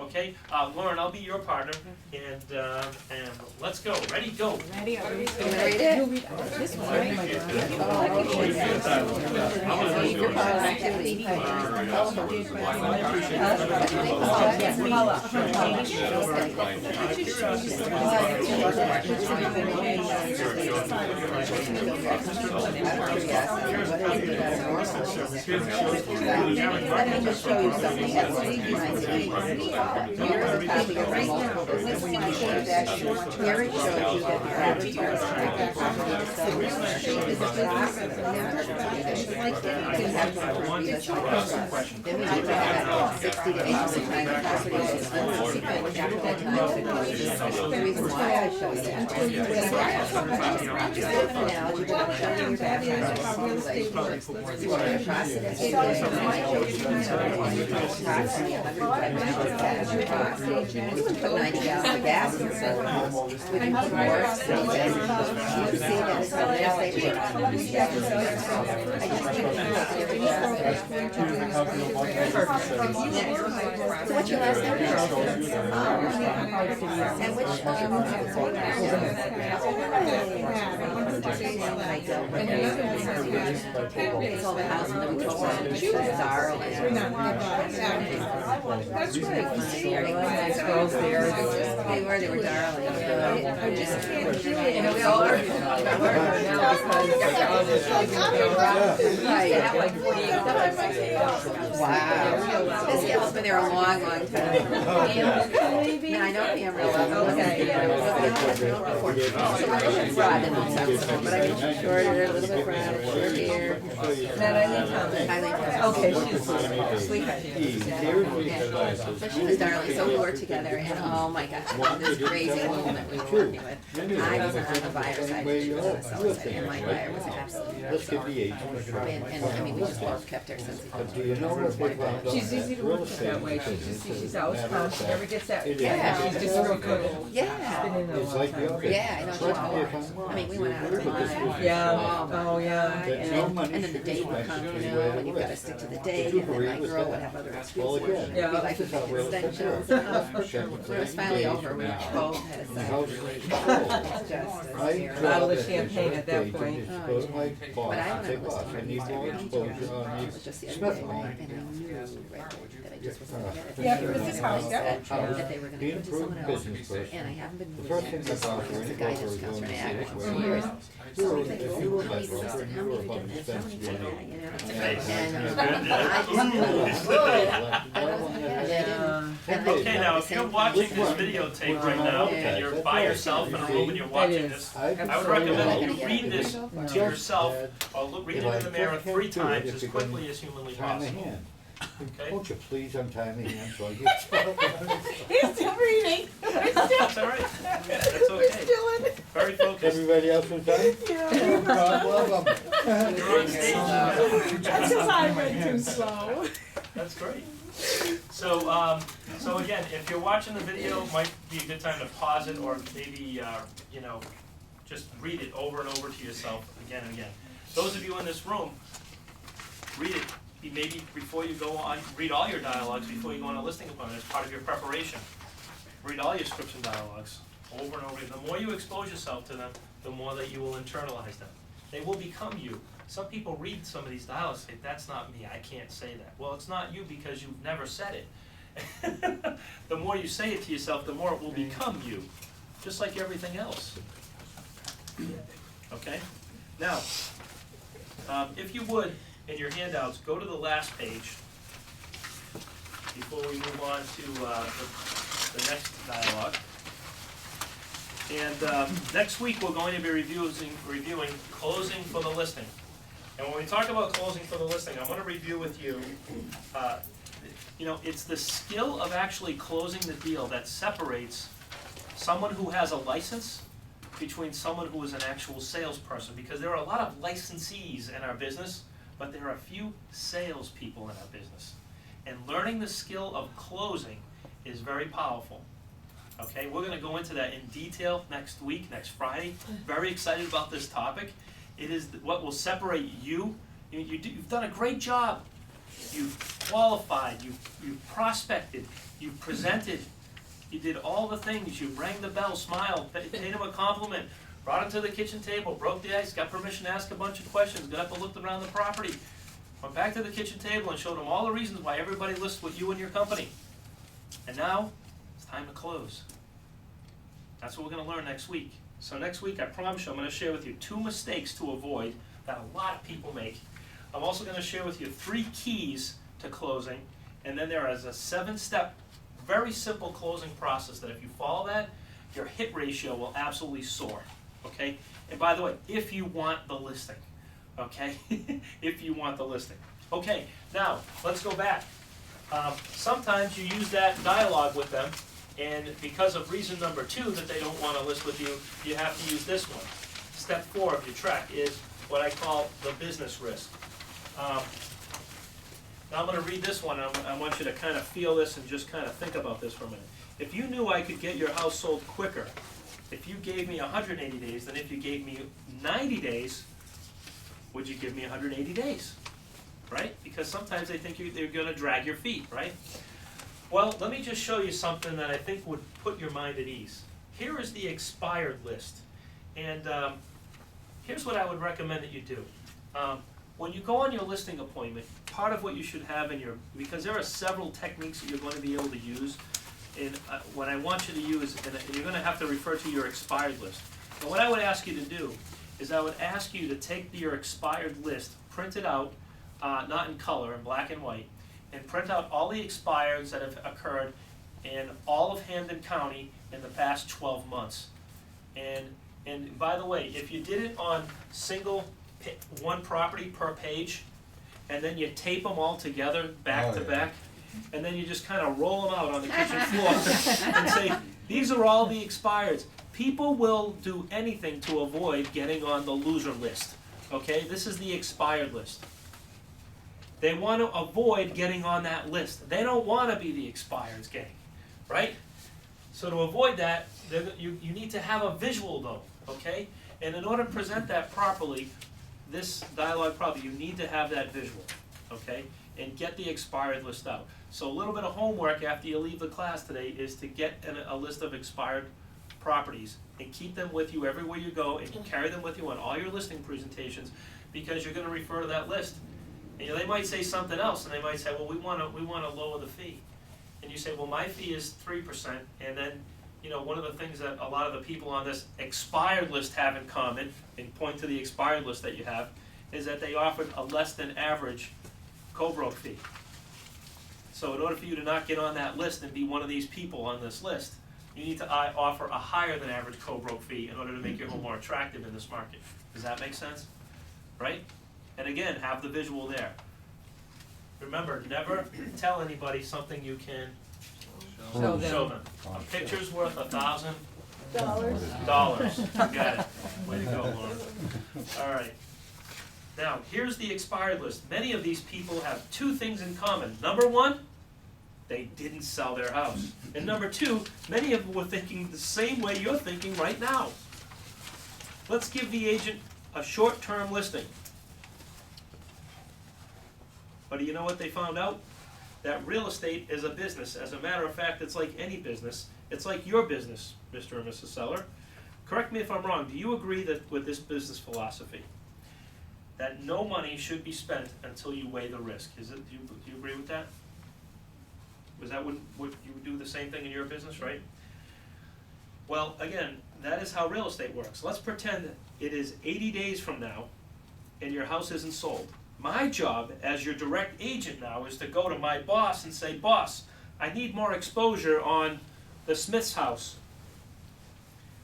Speaker 6: Okay, Lauren, I'll be your partner, and let's go. Ready, go.
Speaker 9: Ready, are we?
Speaker 10: Can I read it?
Speaker 9: You'll read this one, right?
Speaker 10: Let me just show you something. That's what you might see. Here's a copy of the multiple business transactions. Here it shows you that the average person has property to sell is then we look at that 60 to 80% of the property is unlisted, but after that time, the reason why I show you that is just give an analogy, but I'm showing you that you are in the process of approximately 100 cash your box. You would put 90 gallons of gas in so we can put more so that you see that it's the last they work. I just give so what's your last name? And which it's all the house and then we told them Darling. That's right.
Speaker 3: Girls there.
Speaker 10: They were darling.
Speaker 7: I just can't do it.
Speaker 10: And we all are. Wow. This gal's been there a long, long time. Yeah, I know Pam real well. Okay. So we're a little bit broad in the sense, but I mean she's shorter, a little bit broad, short hair.
Speaker 3: Okay, she's
Speaker 10: Sweetheart. Yeah. So she was darling, so we worked together, and oh my God, this crazy woman that we were working with. I wasn't on the buyer's side, she was on the seller's side, and my buyer was absolutely
Speaker 5: Let's get the age.
Speaker 10: and I mean, we just both kept our sense of
Speaker 5: Do you know what they found out?
Speaker 3: She's easy to work with that way. She's out front. She never gets that.
Speaker 10: Yeah.
Speaker 3: She's just real good.
Speaker 10: Yeah.
Speaker 3: Been in there a
Speaker 5: It's
Speaker 3: long
Speaker 5: like
Speaker 3: time.
Speaker 5: the other.
Speaker 10: Yeah, I know, she told. I mean, we went out to lunch.
Speaker 3: Yeah.
Speaker 10: my
Speaker 3: Oh, yeah.
Speaker 10: God. And then the date would come, you know, and you've got to stick to the date, and then my girl would have other excuses.
Speaker 3: Yeah.
Speaker 10: be like extensions of, when it was finally over, we both had a
Speaker 5: House
Speaker 10: Just a
Speaker 5: I
Speaker 10: scare.
Speaker 3: Bottle of
Speaker 5: draw that
Speaker 3: champagne
Speaker 5: as
Speaker 3: at that
Speaker 5: a
Speaker 3: point.
Speaker 5: page, and it's my
Speaker 10: But
Speaker 5: boss,
Speaker 10: I
Speaker 5: I say,
Speaker 10: don't know,
Speaker 5: boss, I need more exposure on
Speaker 10: it
Speaker 5: these
Speaker 10: was just the other
Speaker 5: Smith
Speaker 10: day,
Speaker 5: line.
Speaker 10: and I knew right that I just wasn't gonna get it.
Speaker 7: Yeah,
Speaker 10: And
Speaker 7: this is how, yeah.
Speaker 10: that they were gonna
Speaker 5: Be
Speaker 10: give it to
Speaker 5: improved
Speaker 10: someone else,
Speaker 5: business person.
Speaker 10: and I haven't been
Speaker 5: The
Speaker 10: using
Speaker 5: first thing
Speaker 10: it,
Speaker 5: that
Speaker 10: this
Speaker 5: comes for
Speaker 10: is
Speaker 5: any
Speaker 10: the guy
Speaker 5: broker
Speaker 10: that's
Speaker 5: is
Speaker 10: comes
Speaker 5: going
Speaker 10: from
Speaker 5: to see
Speaker 10: Akron
Speaker 5: this
Speaker 10: for
Speaker 5: way.
Speaker 10: years.
Speaker 5: If you were that
Speaker 10: How many
Speaker 5: broker,
Speaker 10: this and how
Speaker 5: you
Speaker 10: many
Speaker 5: were
Speaker 10: did
Speaker 5: about
Speaker 10: this,
Speaker 5: to
Speaker 10: how
Speaker 5: spend
Speaker 10: many did
Speaker 5: money.
Speaker 10: that, you know?
Speaker 5: And-
Speaker 10: And I just, I wasn't gonna get it, and I
Speaker 6: Okay, now, if you're watching this videotape right now, and you're by yourself in a room and you're watching this, I would recommend that you read this to yourself, or read it in the mirror 3 times as quickly as humanly
Speaker 5: Time of
Speaker 6: possible.
Speaker 5: hand.
Speaker 6: Okay?
Speaker 5: Won't you please on time of hand so I get.
Speaker 7: He's still reading.
Speaker 6: That's all right. That's okay. Very focused.
Speaker 5: Everybody else was done?
Speaker 7: Yeah.
Speaker 5: God love 'em.
Speaker 6: You're on stage.
Speaker 7: That's because I went too slow.
Speaker 6: That's great. So, so again, if you're watching the video, it might be a good time to pause it, or maybe, you know, just read it over and over to yourself again and again. Those of you in this room, read it, maybe before you go on, read all your dialogues before you go on a listing appointment as part of your preparation. Read all your scripts and dialogues over and over. The more you expose yourself to them, the more that you will internalize them. They will become you. Some people read some of these dialogues and say, that's not me, I can't say that. Well, it's not you because you've never said it. The more you say it to yourself, the more it will become you, just like everything else. Okay? Now, if you would, in your handouts, go to the last page before we move on to the next dialogue. And next week, we're going to be reviewing closing for the listing. And when we talk about closing for the listing, I want to review with you, you know, it's the skill of actually closing the deal that separates someone who has a license between someone who is an actual salesperson. Because there are a lot of licensees in our business, but there are a few salespeople in our business. And learning the skill of closing is very powerful. Okay, we're going to go into that in detail next week, next Friday. Very excited about this topic. It is what will separate you. You've done a great job. You've qualified, you've prospected, you've presented, you did all the things. You rang the bell, smiled, paid him a compliment, brought him to the kitchen table, broke the ice, got permission to ask a bunch of questions, got up and looked around the property, went back to the kitchen table and showed him all the reasons why everybody lists with you and your company. And now, it's time to close. That's what we're going to learn next week. So next week, I promise you, I'm going to share with you 2 mistakes to avoid that a lot of people make. I'm also going to share with you 3 keys to closing, and then there is a 7-step, very simple closing process that if you follow that, your hit ratio will absolutely soar, okay? And by the way, if you want the listing, okay? If you want the listing. Okay, now, let's go back. Sometimes you use that dialogue with them, and because of reason number 2 that they don't want to list with you, you have to use this one. Step 4 of your track is what I call the business risk. Now I'm going to read this one, and I want you to kind of feel this and just kind of think about this for a minute. If you knew I could get your house sold quicker, if you gave me 180 days than if you gave me 90 days, would you give me 180 days? Right? Because sometimes they think they're going to drag your feet, right? Well, let me just show you something that I think would put your mind at ease. Here is the expired list. And here's what I would recommend that you do. When you go on your listing appointment, part of what you should have in your, because there are several techniques that you're going to be able to use, and what I want you to use, and you're going to have to refer to your expired list. And what I would ask you to do is I would ask you to take your expired list, print it out, not in color, in black and white, and print out all the expireds that have occurred in all of Hampden County in the past 12 months. And by the way, if you did it on one property per page, and then you tape them all together back to back, and then you just kind of roll them out on the kitchen floor and say, these are all the expireds. People will do anything to avoid getting on the loser list, okay? This is the expired list. They want to avoid getting on that list. They don't want to be the expireds gang, right? So to avoid that, you need to have a visual though, okay? And in order to present that properly, this dialogue properly, you need to have that visual, okay? And get the expired list out. So a little bit of homework after you leave the class today is to get a list of expired properties and keep them with you everywhere you go, and carry them with you on all your listing presentations, because you're gonna refer to that list. And they might say something else, and they might say, well, we wanna lower the fee. And you say, well, my fee is 3%, and then, one of the things that a lot of the people on this expired list have in common, and point to the expired list that you have, is that they offered a less than average co-broke fee. So in order for you to not get on that list and be one of these people on this list, you need to offer a higher than average co-broke fee in order to make your home more attractive in this market. Does that make sense? Right? And again, have the visual there. Remember, never tell anybody something you can
Speaker 3: Show them.
Speaker 6: show them. A picture's worth $1,000.
Speaker 7: Dollars.
Speaker 6: You got it. Way to go, Lauren. All right. Now, here's the expired list. Many of these people have two things in common. Number one, they didn't sell their house. And number two, many of them were thinking the same way you're thinking right now. Let's give the agent a short-term listing. But do you know what they found out? That real estate is a business. As a matter of fact, it's like any business. It's like your business, Mr. and Mrs. Seller. Correct me if I'm wrong. Do you agree that with this business philosophy, that no money should be spent until you weigh the risk? Do you agree with that? Was that what you would do the same thing in your business, right? Well, again, that is how real estate works. Let's pretend it is 80 days from now and your house isn't sold. My job as your direct agent now is to go to my boss and say, boss, I need more exposure on the Smith's house.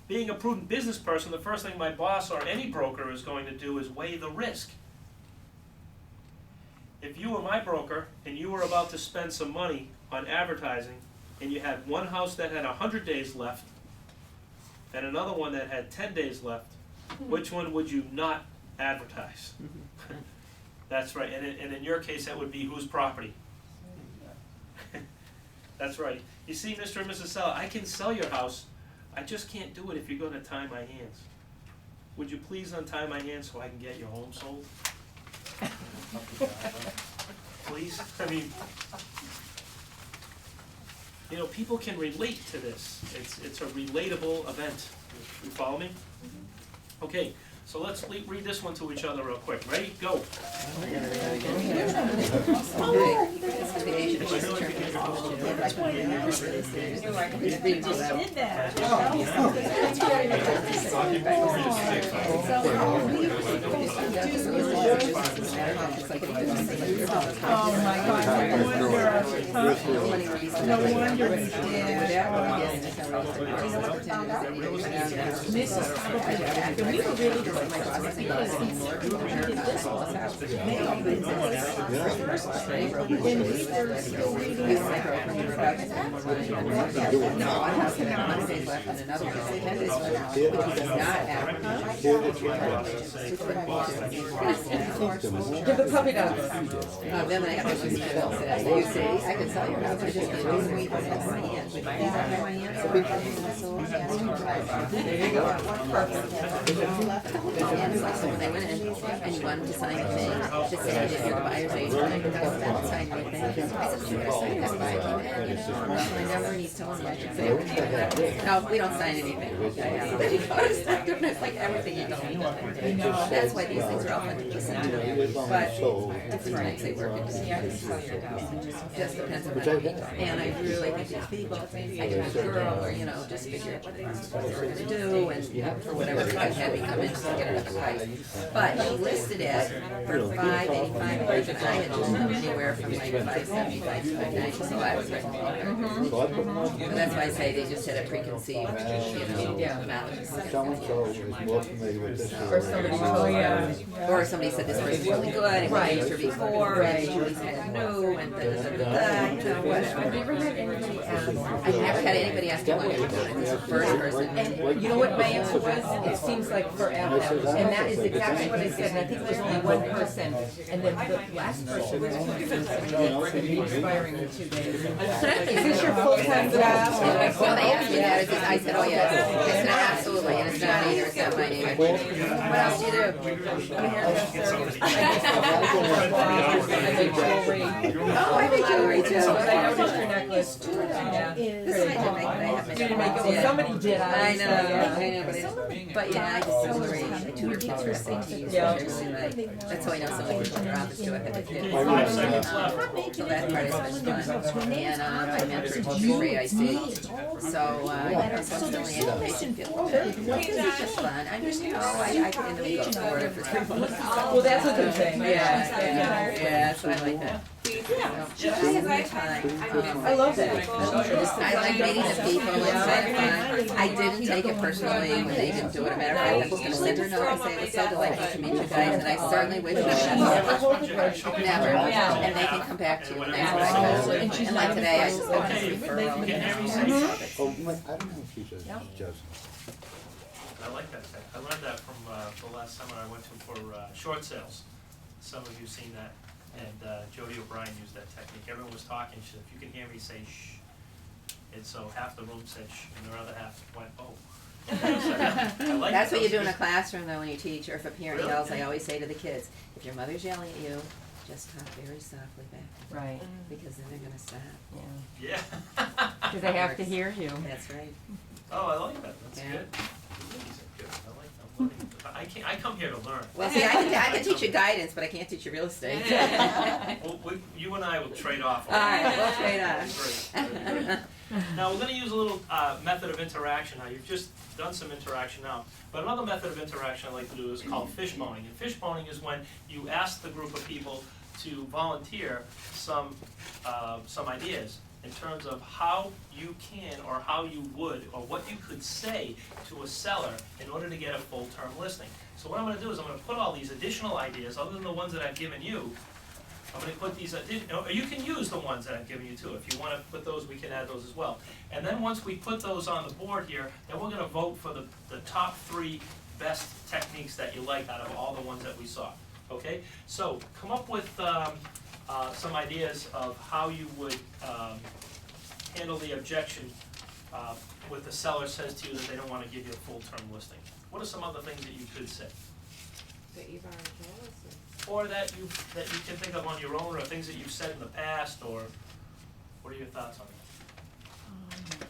Speaker 6: Being a prudent business person, the first thing my boss or any broker is going to do is weigh the risk. If you were my broker and you were about to spend some money on advertising, and you had one house that had 100 days left and another one that had 10 days left, which one would you not advertise? That's right, and in your case, that would be whose property? That's right. You see, Mr. and Mrs. Seller, I can sell your house, I just can't do it if you're gonna tie my hands. Would you please untie my hands so I can get your home sold? Please? I mean, people can relate to this. It's a relatable event. You follow me? Okay, so let's read this one to each other real quick. Ready? Go.
Speaker 7: Did that. Oh my God, no wonder he did. Mrs. probably, and we were really good because he did this all the time. And we were still reading.
Speaker 10: No, I have 10 days left and another 10 days left, which is not advertised.
Speaker 3: Give the puppy dog.
Speaker 10: Then I have to lose my bill today. You see, I can sell your house, I just can't do it. My hands.
Speaker 3: There you go. Perfect.
Speaker 10: And it's like, so when I went in and you wanted to sign a thing, to say that you're the buyer's agent, I could go down and sign anything. I said, sure, sign this, but I came in, my number, and he's telling me I should say everything. No, we don't sign anything. But you notice that, it's like everything you don't need. That's why these things are all fun to listen to. But sometimes they work. It just depends on what I need. And I really think these people, I can a girl or, just figure out what they're gonna do, and for whatever reason, have me come in just to get it at a price. But he listed it for $585, and I had just anywhere from like $575 to $590, so I was like, and that's why I say they just had a preconceived, knowledge.
Speaker 5: So-and-so is more familiar with this.
Speaker 3: Or somebody,
Speaker 10: Or somebody said this person's really good, and we used her before, and she's kind of new, and da-da-da-da-da,
Speaker 3: Have you
Speaker 10: whatever.
Speaker 3: ever had anybody ask
Speaker 10: I've never had anybody ask me when they were doing it, this is the first person.
Speaker 3: And you know what my answer was? It seems like forever. And that is exactly what I said, and I think there's only one person. And then the last person was expiring in 2 days. Is this your full-time job?
Speaker 10: Well, they asked me that, I said, oh, yes. I said, absolutely, and it's not either, it's not mine either. What else do you do?
Speaker 3: I make jewelry.
Speaker 10: Oh, I make jewelry too.
Speaker 3: But I noticed your necklace. Yeah.
Speaker 10: This is I didn't make it, I have
Speaker 3: You
Speaker 10: made
Speaker 3: didn't make it, well,
Speaker 10: yeah.
Speaker 3: somebody did,
Speaker 10: I know,
Speaker 3: obviously.
Speaker 10: but it's, yeah, I just jewelry, I tutor kids for 6 years,
Speaker 3: Yeah.
Speaker 10: that's how I know so many people in their office do it, but they do.
Speaker 6: 5 seconds left.
Speaker 10: So that part has been fun, and, I mentored G3, I see, so, so I'm still in education field. It's just fun, I just, you know, I can go for it for 3 months.
Speaker 3: Well, that's a good thing.
Speaker 10: Yeah, so I like that. Just a good time.
Speaker 3: I love that.
Speaker 10: I like meeting the people, it's kind of fun. I didn't take it personally when they didn't do it. As a matter of fact, I was gonna send her a note and say it was so delightful to meet you guys, and I certainly wish you never, and they can come back to you, and that's what I could. And like today, I just got this referral.
Speaker 5: Oh, I don't know if she says just.
Speaker 6: I like that tech. I learned that from the last summer I went to for short sales. Some of you've seen that, and Jody O'Brien used that technique. Everyone was talking, she said, if you can hear me, say shh. And so half the room said shh, and the other half went, oh. I like
Speaker 10: That's what you do in a
Speaker 6: those.
Speaker 10: classroom though when you teach, or if a parent
Speaker 6: Really?
Speaker 10: yells, I always say to the kids, if your mother's yelling at you, just talk very softly back,
Speaker 3: Right,
Speaker 10: because then they're gonna stop.
Speaker 3: yeah.
Speaker 6: Yeah.
Speaker 3: Because they have to hear you.
Speaker 10: That's right.
Speaker 6: Oh, I like that, that's
Speaker 10: Yeah.
Speaker 6: good. These are good, I like that. I'm learning. I come here to learn.
Speaker 10: Well, see, I can teach you guidance, but I can't teach you real estate.
Speaker 6: Well, you and I will trade off.
Speaker 10: All right, we'll trade
Speaker 6: off. Great. Now, we're gonna use a little method of interaction. Now, you've just done some interaction now, but another method of interaction I like to do is called fishboning. And fishboning is when you ask the group of people to volunteer some ideas in terms of how you can, or how you would, or what you could say to a seller in order to get a full-term listing. So what I'm gonna do is I'm gonna put all these additional ideas, other than the ones that I've given you, I'm gonna put these, you can use the ones that I've given you too. If you wanna put those, we can add those as well. And then once we put those on the board here, then we're gonna vote for the top 3 best techniques that you like out of all the ones that we saw. Okay? So come up with some ideas of how you would handle the objection when the seller says to you that they don't wanna give you a full-term listing. What are some other things that you could say?
Speaker 9: That you've already told us.
Speaker 6: Or that you can think of on your own, or things that you've said in the past, or what are your thoughts on that?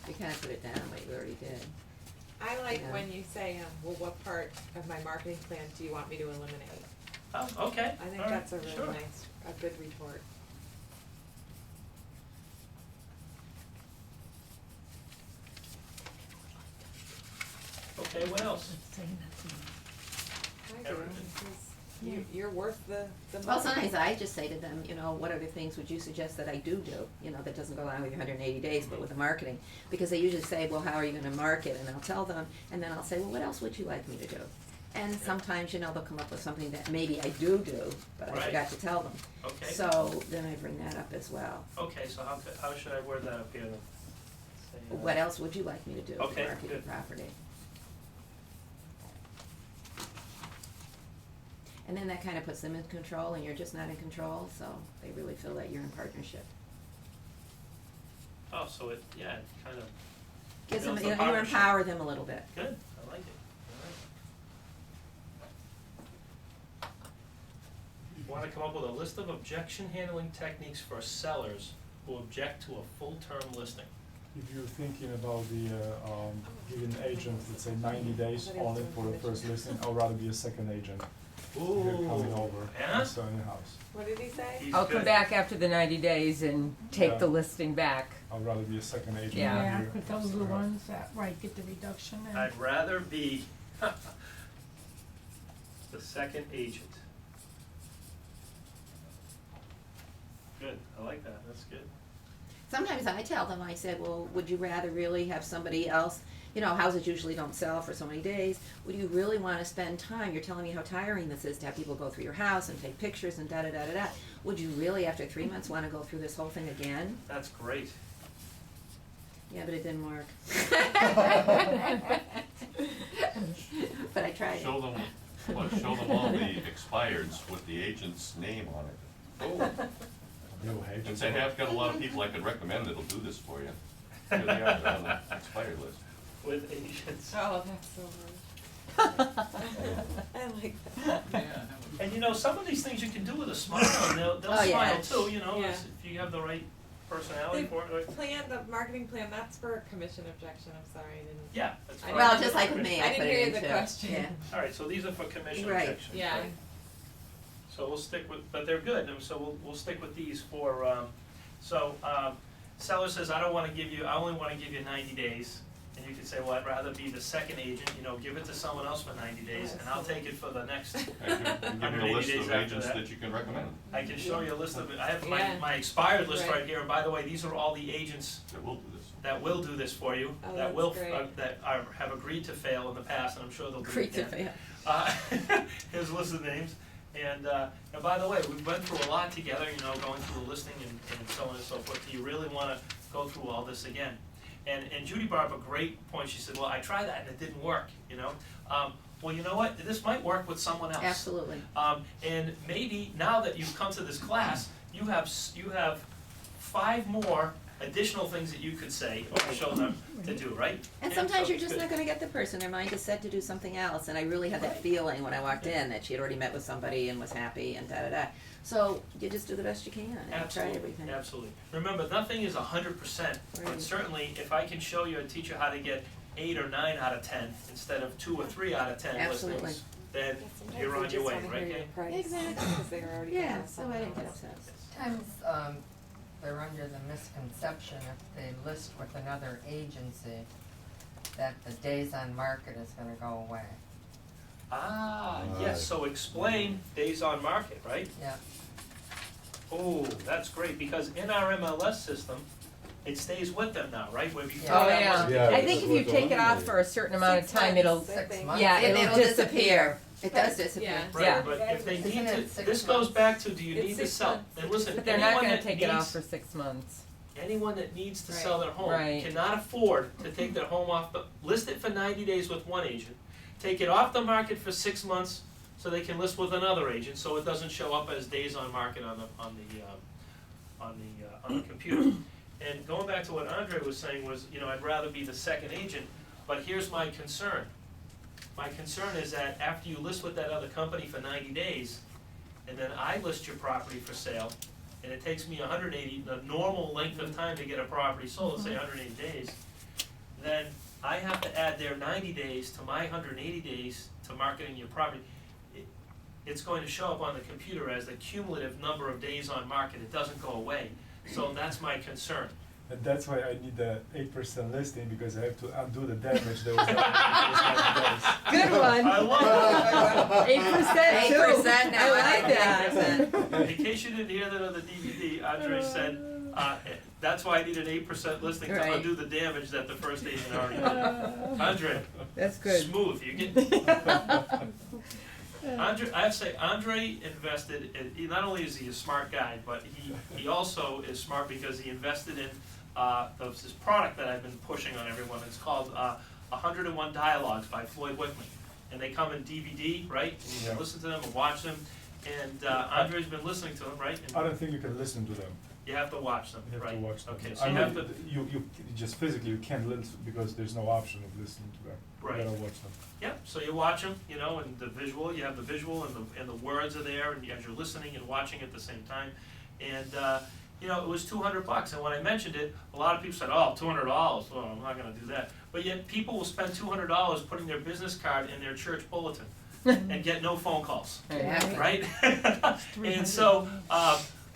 Speaker 10: You kinda put it down, what you already did.
Speaker 9: I like
Speaker 10: Yeah.
Speaker 9: when you say, well, what part of my marketing plan do you want me to eliminate?
Speaker 6: Oh, okay,
Speaker 9: I think
Speaker 6: all right,
Speaker 9: that's a really
Speaker 6: sure.
Speaker 9: nice, a good retort.
Speaker 6: Okay, what else?
Speaker 9: I do, because you're worth the money.
Speaker 10: Well, sometimes I just say to them, you know, what other things would you suggest that I do? You know, that doesn't go along with your 180 days, but with the marketing. Because they usually say, well, how are you gonna market? And I'll tell them, and then I'll say, well, what else would you like me to do? And sometimes, you know, they'll come up with something that maybe I do, but I
Speaker 6: Right.
Speaker 10: forgot to tell them.
Speaker 6: Okay.
Speaker 10: So then I bring that up as well.
Speaker 6: Okay, so how should I word that up here then? Say,
Speaker 10: What else would you like me to do to
Speaker 6: Okay,
Speaker 10: market your
Speaker 6: good.
Speaker 10: property? And then that kind of puts them in control, and you're just not in control, so they really feel that you're in partnership.
Speaker 6: Oh, so it kind of
Speaker 10: Gives them,
Speaker 6: builds
Speaker 10: you
Speaker 6: the
Speaker 10: know, you
Speaker 6: partnership.
Speaker 10: empower them a little bit.
Speaker 6: Good, I like it, Want to come up with a list of objection handling techniques for sellers who object to a full-term listing.
Speaker 1: If you're thinking about the, giving agent, let's say 90 days only for the first listing, I'd rather be a second agent. You're coming over
Speaker 6: Yeah?
Speaker 1: and selling your house.
Speaker 9: What did he say?
Speaker 6: He's
Speaker 3: I'll come
Speaker 6: good.
Speaker 3: back after the 90 days and take the
Speaker 1: Yeah.
Speaker 3: listing back.
Speaker 1: I'd rather be a second agent
Speaker 3: Yeah.
Speaker 7: Yeah,
Speaker 1: here.
Speaker 7: but those are the ones that, right, get the reduction and.
Speaker 6: I'd rather be the second agent. Good, I like that, that's good.
Speaker 10: Sometimes I tell them, I said, well, would you rather really have somebody else, you know, houses usually don't sell for so many days, would you really wanna spend time, you're telling me how tiring this is to have people go through your house and take pictures and da-da-da-da-da, would you really, after 3 months, wanna go through this whole thing again?
Speaker 6: That's great.
Speaker 10: Yeah, but it didn't work. But I tried it.
Speaker 8: Show them, show them all the expireds with the agent's name on it.
Speaker 1: Oh. No, hey.
Speaker 8: And say, hey, I've got a lot of people I could recommend that'll do this for you. Here they are, they're on the expired list.
Speaker 6: With agents.
Speaker 9: Oh, that's so rude. I like that.
Speaker 4: Yeah,
Speaker 6: And you know, some of these things you can do with a smile, and they'll
Speaker 10: Oh, yeah.
Speaker 6: smile too, you know,
Speaker 9: Yeah.
Speaker 6: if you have the right personality
Speaker 9: The
Speaker 6: for it. Right?
Speaker 9: plan, the marketing plan, that's for commission objection, I'm sorry, I didn't.
Speaker 6: Yeah, that's
Speaker 9: I
Speaker 6: fine.
Speaker 10: Well, just like with me, I
Speaker 9: I didn't
Speaker 10: put
Speaker 9: hear
Speaker 10: it
Speaker 9: the
Speaker 10: into,
Speaker 9: question.
Speaker 10: yeah.
Speaker 6: All right, so these are for commission
Speaker 10: Right.
Speaker 6: objections.
Speaker 9: Yeah.
Speaker 6: right? So we'll stick with, but they're good, and so we'll stick with these for, seller says, I only wanna give you 90 days. And you could say, well, I'd rather be the second agent, you know, give it to someone else for 90 days, and I'll take it for the next
Speaker 8: And give me a
Speaker 6: 180
Speaker 8: list
Speaker 6: days
Speaker 8: of
Speaker 6: after
Speaker 8: agents
Speaker 6: that.
Speaker 8: that you can recommend,
Speaker 6: I can show you a list of, I have
Speaker 9: Yeah.
Speaker 6: my expired list
Speaker 9: Right.
Speaker 6: right here, and by the way, these are all the agents
Speaker 8: that will do this.
Speaker 6: that will do this for you,
Speaker 9: Oh,
Speaker 6: that
Speaker 9: that's
Speaker 6: will,
Speaker 9: great.
Speaker 6: that have agreed to fail in the past, and I'm sure they'll do it
Speaker 10: Great to
Speaker 6: again.
Speaker 10: fail.
Speaker 6: Here's a list of names, and by the way, we went through a lot together, you know, going through the listing and so on and so forth. Do you really wanna go through all this again? And Judy brought up a great point. She said, well, I tried that and it didn't work, you know? Well, you know what? This might work with someone else.
Speaker 10: Absolutely.
Speaker 6: And maybe now that you've come to this class, you have 5 more additional things that you could say or show them to do, right?
Speaker 10: And sometimes
Speaker 6: so-
Speaker 10: you're just not gonna get the person, their mind is set to do something else, and I really had that feeling when I walked in, that she had already met with somebody and was happy and da-da-da. So, you just do the best you can, and try
Speaker 6: Absolutely,
Speaker 10: everything.
Speaker 6: absolutely. Remember, nothing is 100%, but
Speaker 10: Right.
Speaker 6: certainly if I can show you and teach you how to get 8 or 9 out of 10 instead of 2 or 3 out of 10
Speaker 10: Absolutely.
Speaker 6: listings, then
Speaker 9: Sometimes
Speaker 6: you're
Speaker 9: they
Speaker 6: on your
Speaker 9: just
Speaker 6: way,
Speaker 9: wanna
Speaker 6: right,
Speaker 9: hear your
Speaker 6: Kate?
Speaker 9: price,
Speaker 10: Exactly.
Speaker 9: because they're already
Speaker 10: Yeah,
Speaker 9: going
Speaker 10: so I didn't get upset.
Speaker 3: Sometimes, they're under the misconception if they list with another agency, that the days on market is gonna go away.
Speaker 6: Ah,
Speaker 5: Right.
Speaker 6: yes, so explain days on market, right?
Speaker 3: Yeah,
Speaker 6: Oh, that's great, because in our MLS system, it stays with them now, right? Where before
Speaker 3: Oh,
Speaker 6: that
Speaker 3: yeah.
Speaker 6: wasn't the
Speaker 5: Yeah.
Speaker 3: I
Speaker 6: case.
Speaker 3: think if you take it off for a certain amount of time, it'll,
Speaker 9: 6
Speaker 3: months. Yeah,
Speaker 10: And
Speaker 3: it'll disappear.
Speaker 10: It does disappear.
Speaker 9: Yeah.
Speaker 6: Right,
Speaker 3: Yeah.
Speaker 6: but if they
Speaker 3: Isn't
Speaker 6: need
Speaker 3: it
Speaker 6: to,
Speaker 3: 6
Speaker 6: this goes
Speaker 3: months?
Speaker 6: back to, do you
Speaker 9: It's
Speaker 6: need to
Speaker 9: 6
Speaker 6: sell?
Speaker 9: months.
Speaker 6: And listen,
Speaker 3: but they're not
Speaker 6: anyone
Speaker 3: gonna
Speaker 6: that
Speaker 3: take it off
Speaker 6: needs,
Speaker 3: for 6 months.
Speaker 6: anyone that needs to
Speaker 9: Right.
Speaker 6: sell their home
Speaker 3: Right.
Speaker 6: cannot afford to take their home off, list it for 90 days with one agent, take it off the market for 6 months so they can list with another agent, so it doesn't show up as days on market on the computer. And going back to what Andre was saying was, you know, I'd rather be the second agent, but here's my concern. My concern is that after you list with that other company for 90 days, and then I list your property for sale, and it takes me 180, the normal length of time to get a property sold, let's say 180 days, then I have to add their 90 days to my 180 days to marketing your property. It's going to show up on the computer as the cumulative number of days on market, it doesn't go away. So that's my concern.
Speaker 1: And that's why I need the 8% listing, because I have to undo the damage that was done in the first 90 days.
Speaker 3: Good one.
Speaker 6: I love
Speaker 3: 8% too.
Speaker 10: 8% now,
Speaker 3: I like that.
Speaker 10: 8%.
Speaker 6: In case you didn't hear that on the DVD, Andre said, that's why I need an 8% listing to
Speaker 10: Right.
Speaker 6: undo the damage that the first agent already did. Andre,
Speaker 3: That's good.
Speaker 6: smooth, you get. Andre, I have to say, Andre invested, not only is he a smart guy, but he also is smart because he invested in this product that I've been pushing on everyone. It's called 101 Dialogues by Floyd Wickman. And they come in DVD, right? And you can
Speaker 1: Yeah.
Speaker 6: listen to them and watch them. And Andre's been listening to them, right? And
Speaker 1: I don't think you can listen to them.
Speaker 6: you have to watch them,
Speaker 1: You have
Speaker 6: right?
Speaker 1: to watch them.
Speaker 6: Okay, so
Speaker 1: I
Speaker 6: you
Speaker 1: mean,
Speaker 6: have to,
Speaker 1: you just physically you can't listen because there's no option of listening to them.
Speaker 6: Right.
Speaker 1: You gotta watch them.
Speaker 6: yeah, so you watch them, you know, and the visual, you have the visual and the words are there, and as you're listening and watching at the same time. And, you know, it was $200, and when I mentioned it, a lot of people said, oh, $200, well, I'm not gonna do that. But yet, people will spend $200 putting their business card in their church bulletin and get no phone calls,
Speaker 10: Yeah.
Speaker 6: right? And so,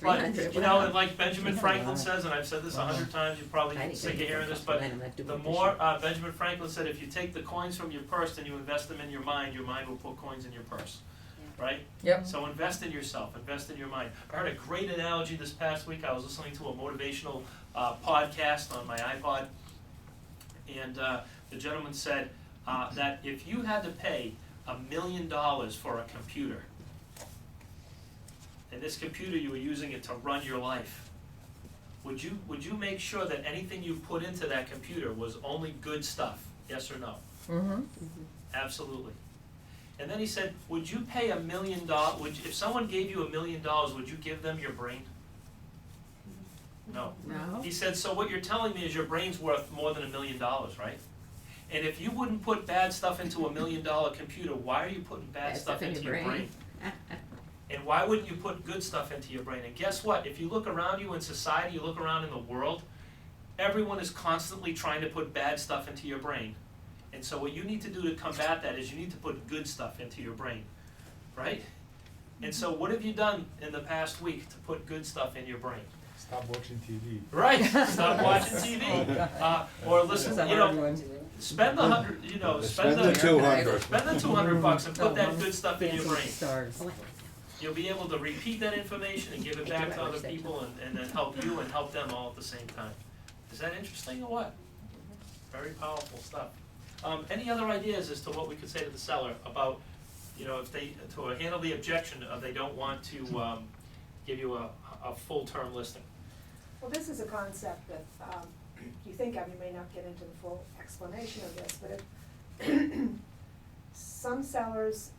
Speaker 6: but,
Speaker 10: 300,
Speaker 6: you know,
Speaker 10: wow.
Speaker 6: and like Benjamin Franklin says, and I've said this 100 times, you're probably
Speaker 10: I need
Speaker 6: sick of
Speaker 10: to
Speaker 6: hearing
Speaker 10: get
Speaker 6: this, but
Speaker 10: mine, I'm not doing
Speaker 6: the
Speaker 10: it this
Speaker 6: more,
Speaker 10: year.
Speaker 6: Benjamin Franklin said, if you take the coins from your purse and you invest them in your mind will put coins in your purse, right?
Speaker 3: Yep.
Speaker 6: So invest in yourself, invest in your mind. I heard a great analogy this past week. I was listening to a motivational podcast on my iPod, and the gentleman said that if you had to pay $1 million for a computer, and this computer you were using it to run your life, would you make sure that anything you put into that computer was only good stuff, yes or no?
Speaker 3: Mm-hmm.
Speaker 6: Absolutely. And then he said, would you pay $1 million, if someone gave you $1 million, would you give them your brain? No.
Speaker 7: No.
Speaker 6: He said, so what you're telling me is your brain's worth more than $1 million, right? And if you wouldn't put bad stuff into $1 million computer, why are you putting bad stuff into your brain? And why wouldn't you put good stuff into your brain? And guess what? If you look around you in society, you look around in the world, everyone is constantly trying to put bad stuff into your brain. And so what you need to do to combat that is you need to put good stuff into your brain, right? And so what have you done in the past week to put good stuff in your brain?
Speaker 1: Stop watching TV.
Speaker 6: Right, stop watching TV, or listen,
Speaker 3: That's a
Speaker 6: you
Speaker 3: hard
Speaker 6: know,
Speaker 3: one.
Speaker 6: spend the $100, you know,
Speaker 5: Spend the 200.
Speaker 6: Spend the $200 and put that good stuff in your
Speaker 3: Dancing with
Speaker 6: brain.
Speaker 3: the Stars.
Speaker 6: You'll be able to repeat that information and give it back to other people and then help you and help them all at the same time. Is that interesting or what? Very powerful stuff. Any other ideas as to what we could say to the seller about, you know, if they, to handle the objection of they don't want to, give you a full-term listing?
Speaker 11: Well, this is a concept that you think of, you may not get into the full explanation of this, but if some sellers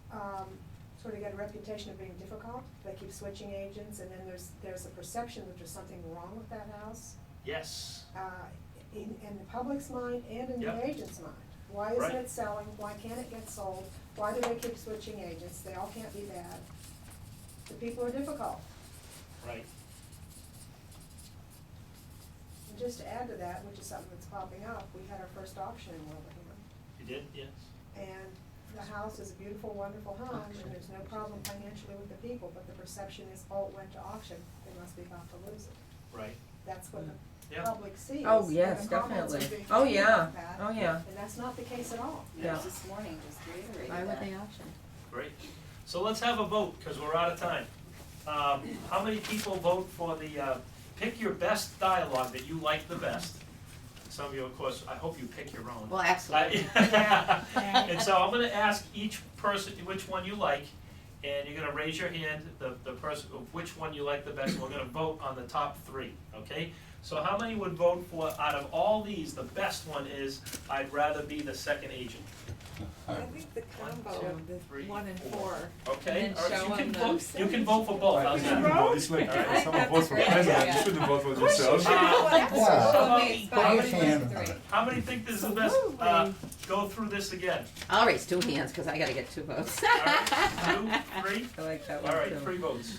Speaker 11: sort of get a reputation of being difficult, they keep switching agents, and then there's a perception that there's something wrong with that house.
Speaker 6: Yes.
Speaker 11: In the public's mind and in
Speaker 6: Yep.
Speaker 11: the agent's mind. Why isn't
Speaker 6: Right.
Speaker 11: it selling? Why can't it get sold? Why do they keep switching agents? They all can't be bad. The people are difficult.
Speaker 6: Right.
Speaker 11: And just to add to that, which is something that's popping up, we had our first auction in Wilbraham.
Speaker 6: You did? Yes.
Speaker 11: And the house is a beautiful, wonderful home, and there's no problem financially with the people, but the perception is, oh, it went to auction, they must be about to lose it.
Speaker 6: Right.
Speaker 11: That's what the
Speaker 6: Yep.
Speaker 11: public sees.
Speaker 3: Oh,
Speaker 11: and
Speaker 3: yes,
Speaker 11: the comments are
Speaker 3: definitely.
Speaker 11: being
Speaker 3: Oh,
Speaker 11: made
Speaker 3: yeah.
Speaker 11: about that,
Speaker 3: Oh, yeah.
Speaker 11: And that's not the case at all.
Speaker 3: Yeah.
Speaker 2: This morning just reiterated
Speaker 10: Why would
Speaker 2: that.
Speaker 10: they auction?
Speaker 6: Great. So let's have a vote, because we're out of time. How many people vote for the, pick your best dialogue that you like the best? Some of you, of course, I hope you pick your own.
Speaker 10: Well, absolutely.
Speaker 6: And so I'm gonna ask each person which one you like, and you're gonna raise your hand, the person, of which one you like the best, and we're gonna vote on the top 3, okay? So how many would vote for, out of all these, the best one is, I'd rather be the second agent?
Speaker 9: I think the combo of the
Speaker 6: 3,
Speaker 9: 1 and 4.
Speaker 6: Okay,
Speaker 9: And
Speaker 6: all right,
Speaker 9: show
Speaker 6: you can
Speaker 9: them
Speaker 6: vote, you can vote for both, how's that?
Speaker 1: It's like
Speaker 6: Alright.
Speaker 1: someone votes for president, you shouldn't vote for yourself.
Speaker 6: How many think this is the best, go through this again?
Speaker 10: I'll raise 2 hands, cause I gotta get 2 votes.
Speaker 6: All right, 2, 3?
Speaker 3: I like that one
Speaker 6: All right,
Speaker 3: too.
Speaker 6: 3 votes.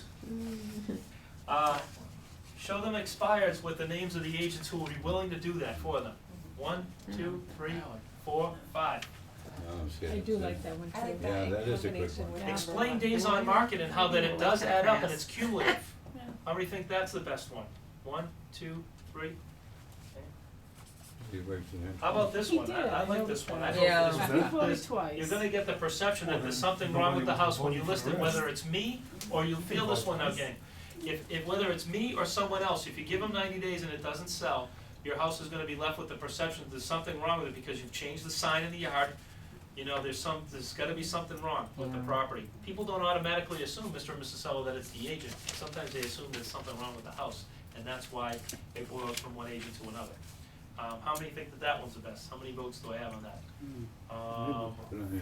Speaker 6: Show them expires with the names of the agents who will be willing to do that for them. 1, 2, 3, 4, 5.
Speaker 7: I do like that one
Speaker 9: I like
Speaker 7: too.
Speaker 5: Yeah, that is a good
Speaker 9: combination
Speaker 5: one.
Speaker 9: with number
Speaker 6: Explain
Speaker 9: 1.
Speaker 6: days on market and how that it does add up and it's cumulative.
Speaker 7: Yeah.
Speaker 6: How many think that's the best one? 1, 2, 3? How about this
Speaker 7: He
Speaker 6: one?
Speaker 7: did,
Speaker 6: I
Speaker 7: I
Speaker 6: like this
Speaker 7: noticed
Speaker 6: one.
Speaker 7: that.
Speaker 6: I
Speaker 3: Yeah.
Speaker 6: hope this
Speaker 7: He
Speaker 6: one.
Speaker 7: voted twice.
Speaker 6: You're gonna get the perception that there's something wrong with the house when you list it, whether it's me or you feel this one again. If whether it's me or someone else, if you give them 90 days and it doesn't sell, your house is gonna be left with the perception that there's something wrong with it because you've changed the sign in the yard. You know, there's gotta be something wrong with the
Speaker 3: Yeah.
Speaker 6: property. People don't automatically assume, Mr. and Mrs. Seller, that it's the agent. Sometimes they assume there's something wrong with the house, and that's why it boils from one agent to another. How many think that one's the best? How many votes do I have on that?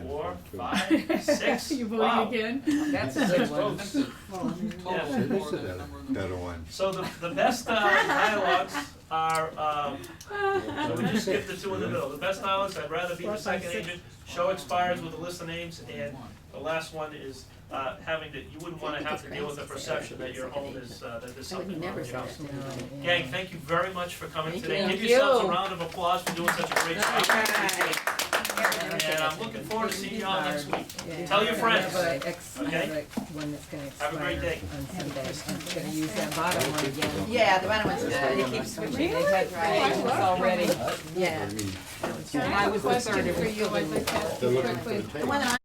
Speaker 6: 4, 5, 6,
Speaker 7: You
Speaker 6: wow.
Speaker 7: voting again?
Speaker 3: That's a good one.
Speaker 4: That's a total
Speaker 6: Yeah.
Speaker 4: more than the number of the.
Speaker 5: Better one.
Speaker 6: So the best dialogues are, so we just skipped the 2 in the middle. The best dialogues, I'd rather be the
Speaker 7: 4, 5,
Speaker 6: second
Speaker 7: 6.
Speaker 6: agent, show expires with a list of names, and the last one is, having to, you wouldn't wanna have to deal with the perception that your home is, that there's
Speaker 10: I would
Speaker 6: something wrong
Speaker 10: never
Speaker 6: with
Speaker 10: say
Speaker 6: your
Speaker 10: that
Speaker 6: house.
Speaker 10: to anybody.
Speaker 3: No,
Speaker 6: Gang,
Speaker 3: yeah.
Speaker 6: thank you very much for coming
Speaker 10: Thank
Speaker 6: today.
Speaker 10: you.
Speaker 6: Give
Speaker 3: Thank
Speaker 6: yourselves a
Speaker 3: you.
Speaker 6: round of applause for doing such a great job. And I'm looking forward to seeing you all next week.
Speaker 3: Yeah.
Speaker 6: Tell your friends.
Speaker 3: I have a
Speaker 6: Okay?
Speaker 3: one that's gonna
Speaker 6: Have a great
Speaker 3: expire
Speaker 6: day.
Speaker 3: on Sunday. I'm gonna use that bottom one again.
Speaker 10: Yeah, the bottom one's good, they keep switching.
Speaker 3: They had 3 agents already.
Speaker 10: Yeah.
Speaker 3: I was the third. It was
Speaker 7: For you,
Speaker 3: still
Speaker 7: I'd like to ask
Speaker 5: They're
Speaker 7: you
Speaker 5: looking for
Speaker 7: quickly.
Speaker 5: the
Speaker 10: The one that